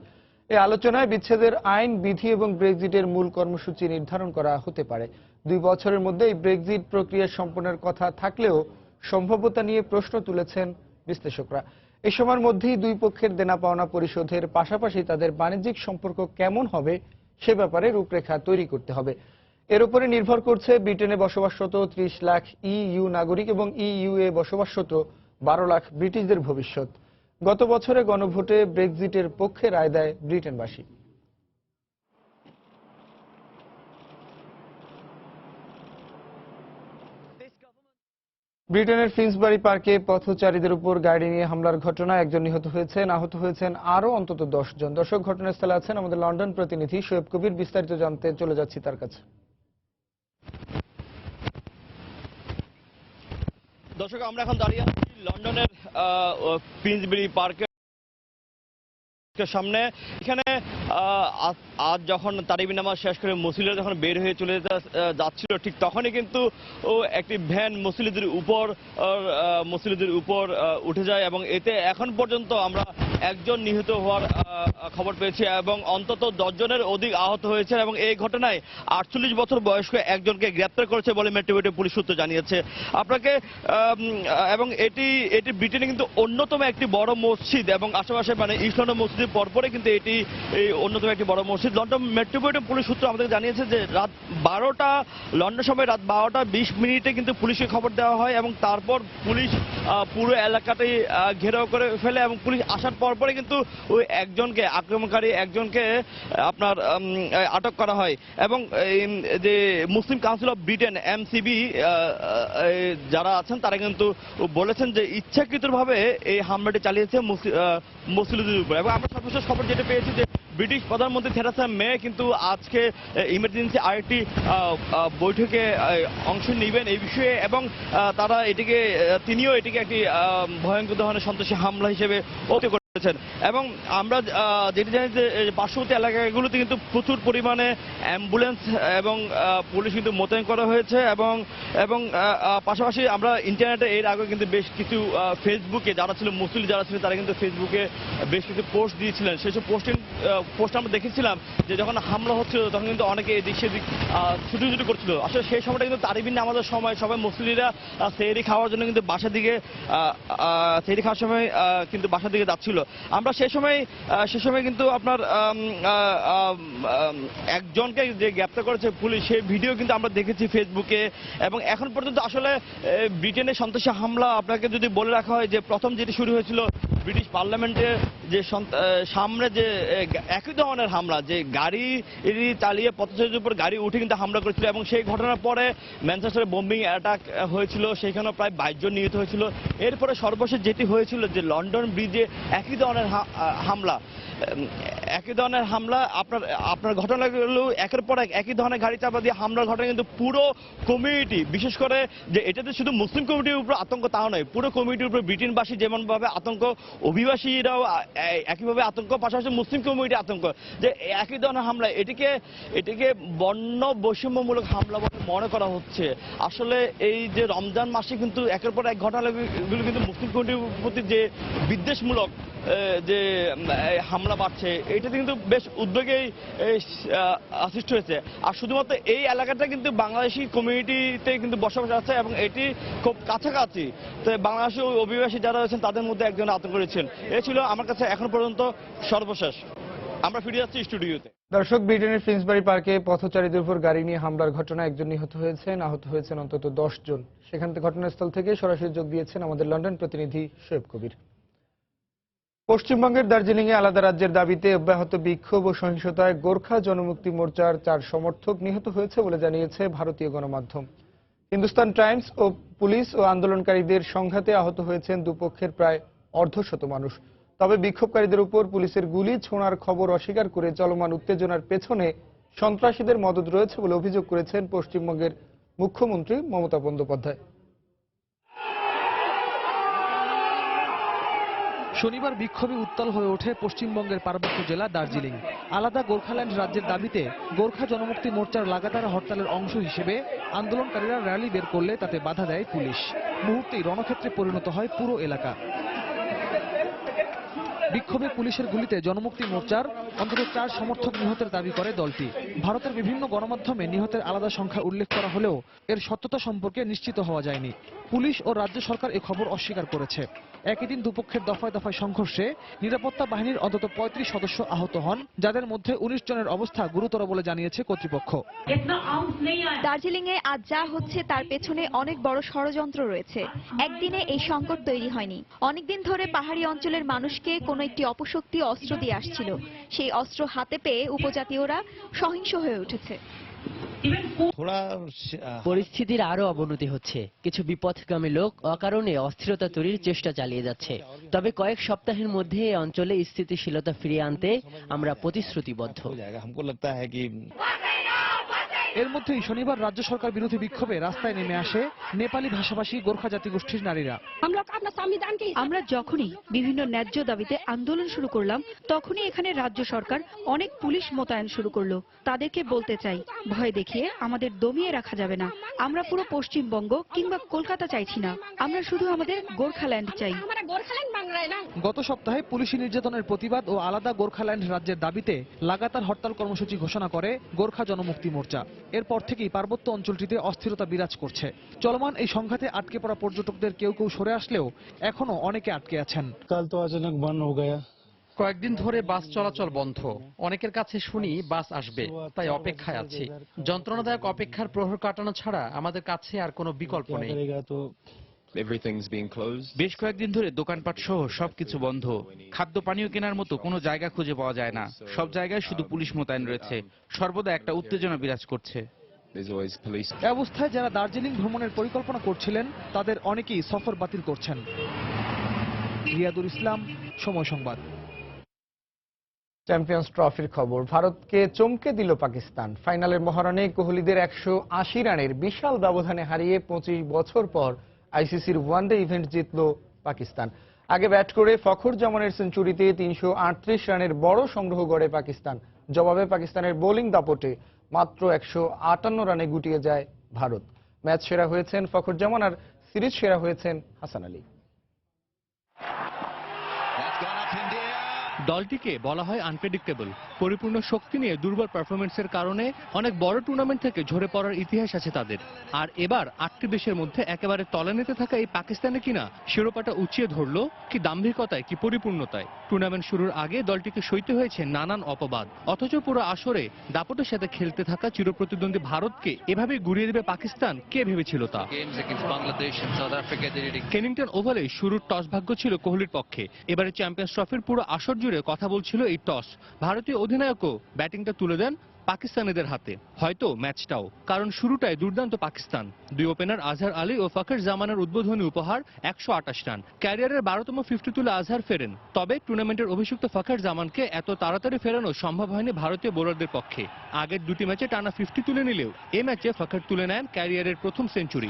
এই আলোচনায় বিচ্ছেদের আইন, বিধি এবং ব্রেক্সিটের মূল কর্মসূচি নির্ধারণ করা হতে পারে। 2 বছরের মধ্যে এই ব্রেক্সিট প্রক্রিয়া সম্পন্নের কথা থাকলেও সম্ভাব্যতা নিয়ে প্রশ্ন তুলেছেন বিশ্লেষকরা। এই সময়ের মধ্যেই দুই পক্ষের দেনা পাওনা পরিশোধের পাশাপাশি তাদের বাণিজ্যিক সম্পর্ক কেমন হবে সে ব্যাপারে রূপরেখা তৈরি করতে হবে। এর উপরে নির্ভর করছে ব্রিটেনে বসবাসরত 30 লাখ ইইউ নাগরিক এবং ইইউ এ বসবাসরত 12 লাখ ব্রিটিশদের ভবিষ্যৎ। গত বছরে গণভোটে ব্রেক্সিটের পক্ষে রায় দেয় ব্রিটেনবাসী। ব্রিটেনের ফিন্সবারি পার্কে পথচারীদের উপর গাড়ি নিয়ে হামলার ঘটনায় একজন নিহত হয়েছেন, আহত হয়েছেন আরও অন্তত 10 জন। দর্শক, ঘটনাস্থলে আছেন আমাদের লন্ডন প্রতিনিধি শোয়েব কবির। বিস্তারিত জানতে চলে যাচ্ছি তার কাছে। দর্শক, আমরা এখন দাঁড়িয়ে আছি লন্ডনের ফিন্সবারি পার্কের সামনে। এখানে আজ যখন তারাবি নামাজ শেষ করে মুসল্লিরা যখন বের হয়ে চলে যাচ্ছিল, ঠিক তখনই কিন্তু একটি ভ্যান মুসল্লিদের উপর উঠে যায় এবং এতে এখন পর্যন্ত আমরা একজন নিহত হওয়ার খবর পেয়েছি এবং অন্তত 10 জনের অধিক আহত হয়েছে এবং এই ঘটনায় 48 বছর বয়স্ক একজনকে গ্রেপ্তার করেছে বলে মেট্রোপলিটন পুলিশ সূত্র জানিয়েছে আপনাকে। এবং এটি ব্রিটেনে কিন্তু অন্যতম একটি বড় মসজিদ এবং আশেপাশে মানে ইস্ট লন্ডন মসজিদের পরপরে কিন্তু এটি অন্যতম একটি বড় মসজিদ। লন্ডন মেট্রোপলিটন পুলিশ সূত্র আমাদের জানিয়েছে যে রাত 12টা লন্ডন সময় রাত 12টা 20 মিনিটে কিন্তু পুলিশকে খবর দেওয়া হয় এবং তারপর পুলিশ পুরো এলাকাটাই ঘেরাও করে ফেলে এবং পুলিশ আসার পরে কিন্তু ওই একজনকে আক্রমণকারী একজনকে আপনার আটক করা হয় এবং যে মুসলিম কাউন্সিল অফ ব্রিটেন এমসিবি যারা আছেন তারা কিন্তু বলেছেন যে ইচ্ছাকৃতভাবে এই হামলাটি চালিয়েছে মুসলিমদের উপর। এবং আমরা সর্বশেষ খবর যেটা পেয়েছি যে ব্রিটিশ প্রধানমন্ত্রী থেরেসা মে কিন্তু আজকে ইমার্জেন্সি আরেকটি বৈঠকে অংশ নেবেন এই বিষয়ে এবং তিনিও এটিকে একটি ভয়ঙ্কর ধরনের সন্ত্রাসী হামলা হিসেবে অভিহিত করেছেন। এবং আমরা যেটি জানি যে পার্শ্ববর্তী এলাকাগুলোতে কিন্তু প্রচুর পরিমাণে অ্যাম্বুলেন্স এবং পুলিশ কিন্তু মোতায়েন করা হয়েছে এবং পাশাপাশি আমরা ইন্টারনেটে এর আগে কিন্তু বেশ কিছু ফেসবুকে যারা ছিল মুসলিম যারা ছিলেন তারা কিন্তু ফেসবুকে বেশ কিছু পোস্ট দিয়েছিলেন। সেসব পোস্ট আমরা দেখেছিলাম যে যখন হামলা হচ্ছিল তখন কিন্তু অনেকে এদিক সেদিক ছুটি করছিল। আসলে সেই সময়টা কিন্তু তারাবি নামাজের সময় সবাই মুসলিমরা সেহরি খাওয়ার জন্য কিন্তু বাসা দিকে সেহরি খাওয়ার সময় কিন্তু বাসা দিকে যাচ্ছিল। আমরা সে সময় কিন্তু আপনার একজনকে যে গ্রেপ্তার করেছে পুলিশ সেই ভিডিও কিন্তু আমরা দেখেছি ফেসবুকে। এবং এখন পর্যন্ত আসলে ব্রিটেনের সন্ত্রাসী হামলা আপনাকে যদি বলে রাখা হয় যে প্রথম যেটি শুরু হয়েছিল ব্রিটিশ পার্লামেন্টের যে সামনে যে একই ধরনের হামলা, যে গাড়ি চালিয়ে পথচারীদের উপর গাড়ি উঠে কিন্তু হামলা করেছিল এবং সেই ঘটনার পরে ম্যানচেস্টারে বোম্বিং অ্যাটাক হয়েছিল, সেখানেও প্রায় 22 জন নিহত হয়েছিল। এরপরে সর্বশেষ যেটি হয়েছিল যে লন্ডন ব্রিজে একই ধরনের হামলা আপনার ঘটনাগুলো একের পর একই ধরনের গাড়ি চাপা দিয়ে হামলার ঘটনা কিন্তু পুরো কমিউনিটি, বিশেষ করে যে এটাতে শুধু মুসলিম কমিউনিটির উপর আতঙ্ক তাও নয়, পুরো কমিউনিটির উপর ব্রিটেনবাসী যেমনভাবে আতঙ্ক, অভিবাসীরাও একইভাবে আতঙ্ক, পাশাপাশি মুসলিম কমিউনিটি আতঙ্ক যে একই ধরনের হামলা এটিকে বর্ণ বৈষম্যমূলক হামলা বলে মনে করা হচ্ছে। আসলে এই যে রমজান মাসে কিন্তু একের পর এক ঘটনাগুলো কিন্তু মুসলিম কমিউনিটির প্রতি যে বিদ্বেষমূলক যে হামলা বাড়ছে এটাতে কিন্তু বেশ উদ্বেগেই সৃষ্টি হয়েছে। আর শুধুমাত্র এই এলাকাটা কিন্তু বাংলাদেশি কমিউনিটিতে কিন্তু বসবাস আছে এবং এটি খুব কাছাকাছি। তো বাংলাদেশি অভিবাসী যারা রয়েছেন তাদের মধ্যে একজন আতঙ্ক রয়েছেন। এ ছিল আমার কাছে এখন পর্যন্ত সর্বশেষ। আমরা ফিরে যাচ্ছি স্টুডিওতে। দর্শক, ব্রিটেনের ফিন্সবারি পার্কে পথচারীদের উপর গাড়ি নিয়ে হামলার ঘটনায় একজন নিহত হয়েছেন, আহত হয়েছেন অন্তত 10 জন। সেখান থেকে ঘটনাস্থল থেকে সরাসরি যোগ দিয়েছেন আমাদের লন্ডন প্রতিনিধি শোয়েব কবির। পশ্চিমবঙ্গের দার্জিলিংয়ে আলাদা রাজ্যের দাবিতে অব্যাহত বিক্ষোভ ও সহিংসতায় গোর্খা জনমুক্তি মোর্চার 4 সমর্থক নিহত হয়েছে বলে জানিয়েছে ভারতীয় গণমাধ্যম। হিন্দুস্তান টাইমস ও পুলিশ ও আন্দোলনকারীদের সংঘাতে আহত হয়েছেন দুপক্ষের প্রায় অর্ধশত মানুষ। তবে বিক্ষোভকারীদের উপর পুলিশের গুলি ছোঁড়ার খবর অস্বীকার করে চলমান উত্তেজনার পেছনে সন্ত্রাসীদের মদদ রয়েছে বলে অভিযোগ করেছেন পশ্চিমবঙ্গের মুখ্যমন্ত্রী মমতা বন্দ্যোপাধ্যায়। শনিবার বিক্ষোভে উত্তাল হয়ে ওঠে পশ্চিমবঙ্গের পার্বত্য জেলা দার্জিলিং। আলাদা গোর্খাল্যান্ড রাজ্যের দাবিতে গোর্খা জনমুক্তি মোর্চার লাগাতার হরতালের অংশ হিসেবে আন্দোলনকারীরা র্যালি বের করলে তাতে বাধা দেয় পুলিশ। মুহূর্তেই রণক্ষেত্রে পরিণত হয় পুরো এলাকা। বিক্ষোভে পুলিশের গুলিতে জনমুক্তি মোর্চার অন্তত 4 সমর্থক নিহতের দাবি করে দলটি। ভারতের বিভিন্ন গণমাধ্যমে নিহতের আলাদা সংখ্যা উল্লেখ করা হলেও এর সত্যতা সম্পর্কে নিশ্চিত হওয়া যায়নি। পুলিশ ও রাজ্য সরকার এ খবর অস্বীকার করেছে। একই দিন দুপক্ষের দফায় দফায় সংঘর্ষে নিরাপত্তা বাহিনীর অন্তত 35 সদস্য আহত হন, যাদের মধ্যে 19 জনের অবস্থা গুরুতর বলে জানিয়েছে কর্তৃপক্ষ। দার্জিলিংয়ে আজ যা হচ্ছে তার পেছনে অনেক বড় ষড়যন্ত্র রয়েছে। একদিনে এই সংকট তৈরি হয়নি। অনেকদিন ধরে পাহাড়ি অঞ্চলের মানুষকে কোনো একটি অপশক্তি অস্ত্র দিয়ে আসছিল। সেই অস্ত্র হাতে পেয়ে উপজাতীয়রা সহিংস হয়ে উঠেছে। পরিস্থিতির আরো অবনতি হচ্ছে। কিছু বিপথগামী লোক অকারণে অস্থিরতা তৈরির চেষ্টা চালিয়ে যাচ্ছে। তবে কয়েক সপ্তাহের মধ্যে এই অঞ্চলে স্থিতিশীলতা ফিরিয়ে আনতে আমরা প্রতিশ্রুতিবদ্ধ। এর মধ্যেই শনিবার রাজ্য সরকার বিরোধী বিক্ষোভে রাস্তায় নেমে আসে নেপালি ভাষাভাষী গোর্খা জাতিগোষ্ঠীর নারীরা। আমরা যখনই বিভিন্ন ন্যায্য দাবিতে আন্দোলন শুরু করলাম, তখনই এখানে রাজ্য সরকার অনেক পুলিশ মোতায়েন শুরু করলো। তাদেরকে বলতে চাই, ভয় দেখিয়ে আমাদের দমিয়ে রাখা যাবে না। আমরা পুরো পশ্চিমবঙ্গ কিংবা কলকাতা চাইছি না, আমরা শুধু আমাদের গোর্খাল্যান্ড চাই। গত সপ্তাহে পুলিশি নির্যাতনের প্রতিবাদ ও আলাদা গোর্খাল্যান্ড রাজ্যের দাবিতে লাগাতার হরতাল কর্মসূচি ঘোষণা করে গোর্খা জনমুক্তি মোর্চা। এরপর থেকেই পার্বত্য অঞ্চলটিতে অস্থিরতা বিরাজ করছে। চলমান এই সংঘাতে আটকে পড়া পর্যটকদের কেউ কেউ সরে আসলেও এখনো অনেকে আটকে আছেন। কয়েকদিন ধরে বাস চলাচল বন্ধ। অনেকের কাছে শুনি বাস আসবে, তাই অপেক্ষায় আছি। যন্ত্রণাদায়ক অপেক্ষার প্রহর কাটানো ছাড়া আমাদের কাছে আর কোনো বিকল্প নেই। বেশ কয়েকদিন ধরে দোকানপাট সহ সবকিছু বন্ধ। খাদ্য পানীয় কেনার মতো কোনো জায়গা খুঁজে পাওয়া যায় না। সব জায়গায় শুধু পুলিশ মোতায়েন রয়েছে। সর্বদা একটা উত্তেজনা বিরাজ করছে। এই অবস্থায় যারা দার্জিলিং ভ্রমণের পরিকল্পনা করছিলেন তাদের অনেকেই সফর বাতিল করছেন। রিয়াদুল ইসলাম, সময় সংবাদ। চ্যাম্পিয়ন্স ট্রফির খবর। ভারতকে চমকে দিল পাকিস্তান। ফাইনালের মহারণে কোহলিদের 180 রানের বিশাল ব্যবধানে হারিয়ে 25 বছর পর আইসিসির ওয়ানডে ইভেন্ট জিতল পাকিস্তান। আগে ব্যাট করে ফখর জামানের সেঞ্চুরিতে 338 রানের বড় সংগ্রহ গড়ে পাকিস্তান। জবাবে পাকিস্তানের বোলিং দাপটে মাত্র 158 রানে গুটিয়ে যায় ভারত। ম্যাচ সেরা হয়েছেন ফখর জামান আর সিরিজ সেরা হয়েছেন হাসান আলী। দলটিকে বলা হয় আনপ্রেডিক্টেবল। পরিপূর্ণ শক্তি নিয়ে দুর্বল পারফরমেন্সের কারণে অনেক বড় টুর্নামেন্ট থেকে ঝরে পড়ার ইতিহাস আছে তাদের। আর এবার 8টি দেশের মধ্যে একেবারে তলানিতে থাকা এই পাকিস্তানে কিনা শিরোপাটা উঁচিয়ে ধরলো, কি দাম্ভিকতায় কি পরিপূর্ণতায়। টুর্নামেন্ট শুরুর আগে দলটিকে সইতে হয়েছে নানান অপবাদ, অথচ পুরো আসরে দাপটের সাথে খেলতে থাকা চিরপ্রতিদ্বন্দ্বী ভারতকে এভাবে গুড়িয়ে দেবে পাকিস্তান, কে ভেবেছিল তা। কেনিংটন ওভালে শুরুর টস ভাগ্য ছিল কোহলির পক্ষে। এবারে চ্যাম্পিয়ন্স ট্রফির পুরো আসর জুড়ে কথা বলছিল এই টস। ভারতীয় অধিনায়কও ব্যাটিংটা তুলে দেন পাকিস্তানিদের হাতে। হয়তো ম্যাচটাও, কারণ শুরুটাই দুর্দান্ত পাকিস্তান। দুই ওপেনার আজহার আলী ও ফখর জামানের উদ্বোধনী উপহার 128 রান। ক্যারিয়ারের 12তম 50 তুলে আজহার ফেরেন। তবে টুর্নামেন্টের অভিষিক্ত ফখর জামানকে এত তাড়াতাড়ি ফেরানো সম্ভব হয়নি ভারতীয় বোলারদের পক্ষে। আগের দুটি ম্যাচে টানা 50 তুলে নিলেও এ ম্যাচে ফখর তুলে নেন ক্যারিয়ারের প্রথম সেঞ্চুরি।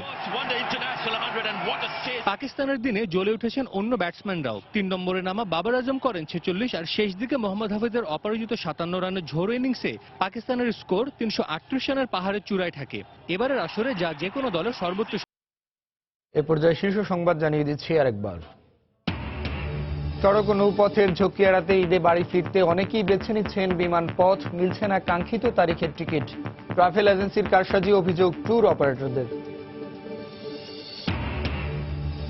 পাকিস্তানের দিনে জ্বলে উঠেছেন অন্য ব্যাটসম্যানরাও। 3 নম্বরে নামা বাবর আজম করেন 46 আর শেষ দিকে মোহাম্মদ হাফিজের অপরাজিত 57 রানের ঝোড়ো ইনিংসে পাকিস্তানের স্কোর 338 রানের পাহাড়ের চূড়ায় থাকে। এবারের আসরে যা যে কোনো দলের সর্বোচ্চ। এ পর্যায়ে শীর্ষ সংবাদ জানিয়ে দিচ্ছি আরেকবার। সড়ক ও নৌপথের ঝক্কি এড়াতে ঈদে বাড়ি ফিরতে অনেকেই বেছে নিচ্ছেন বিমান পথ। মিলছে না কাঙ্ক্ষিত তারিখের টিকিট। ট্রাভেল এজেন্সির কারসাজি অভিযোগ ট্যুর অপারেটরদের।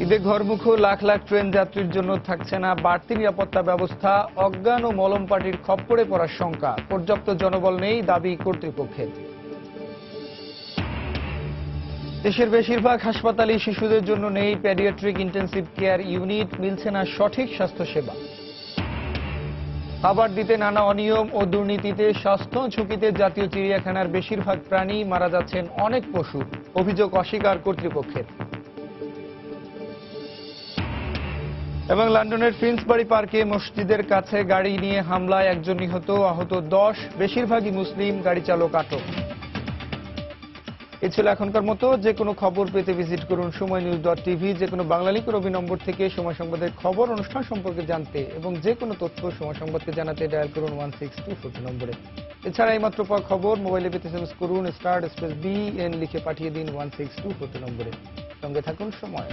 ঈদে ঘরমুখো লাখ লাখ ট্রেন যাত্রীর জন্য থাকছে না বাড়তি নিরাপত্তা ব্যবস্থা। অজ্ঞান ও মলম পার্টির খপ্পরে পড়ার শঙ্কা। পর্যাপ্ত জনবল নেই দাবি কর্তৃপক্ষের। দেশের বেশিরভাগ হাসপাতালে শিশুদের জন্য নেই পেডিয়াট্রিক ইন্টেন্সিভ কেয়ার ইউনিট। মিলছে না সঠিক স্বাস্থ্যসেবা। খাবার দিতে নানা অনিয়ম ও দুর্নীতিতে স্বাস্থ্য ঝুঁকিতে জাতীয় চিড়িয়াখানার বেশিরভাগ প্রাণী মারা যাচ্ছেন অনেক পশু, অভিযোগ অস্বীকার কর্তৃপক্ষের। এবং লন্ডনের ফিন্সবারি পার্কে মসজিদের কাছে গাড়ি নিয়ে হামলায় একজন নিহত, আহত 10, বেশিরভাগই মুসলিম, গাড়ি চালক আটক। এ ছিল এখনকার মতো। যে কোনো খবর পেতে ভিজিট করুন সময়নিউজ.tv। যে কোনো বাংলা লিঙ্ক রবি নম্বর থেকে সময় সংবাদের খবর অনুষ্ঠান সম্পর্কে জানতে এবং যে কোনো তথ্য সময় সংবাদকে জানাতে ডায়াল করুন 16242 নম্বরে। এছাড়া এইমাত্র পাওয়া খবর মোবাইলে পেতে এসএমএস করুন *BN লিখে পাঠিয়ে দিন 16242 নম্বরে। সঙ্গে থাকুন সময়।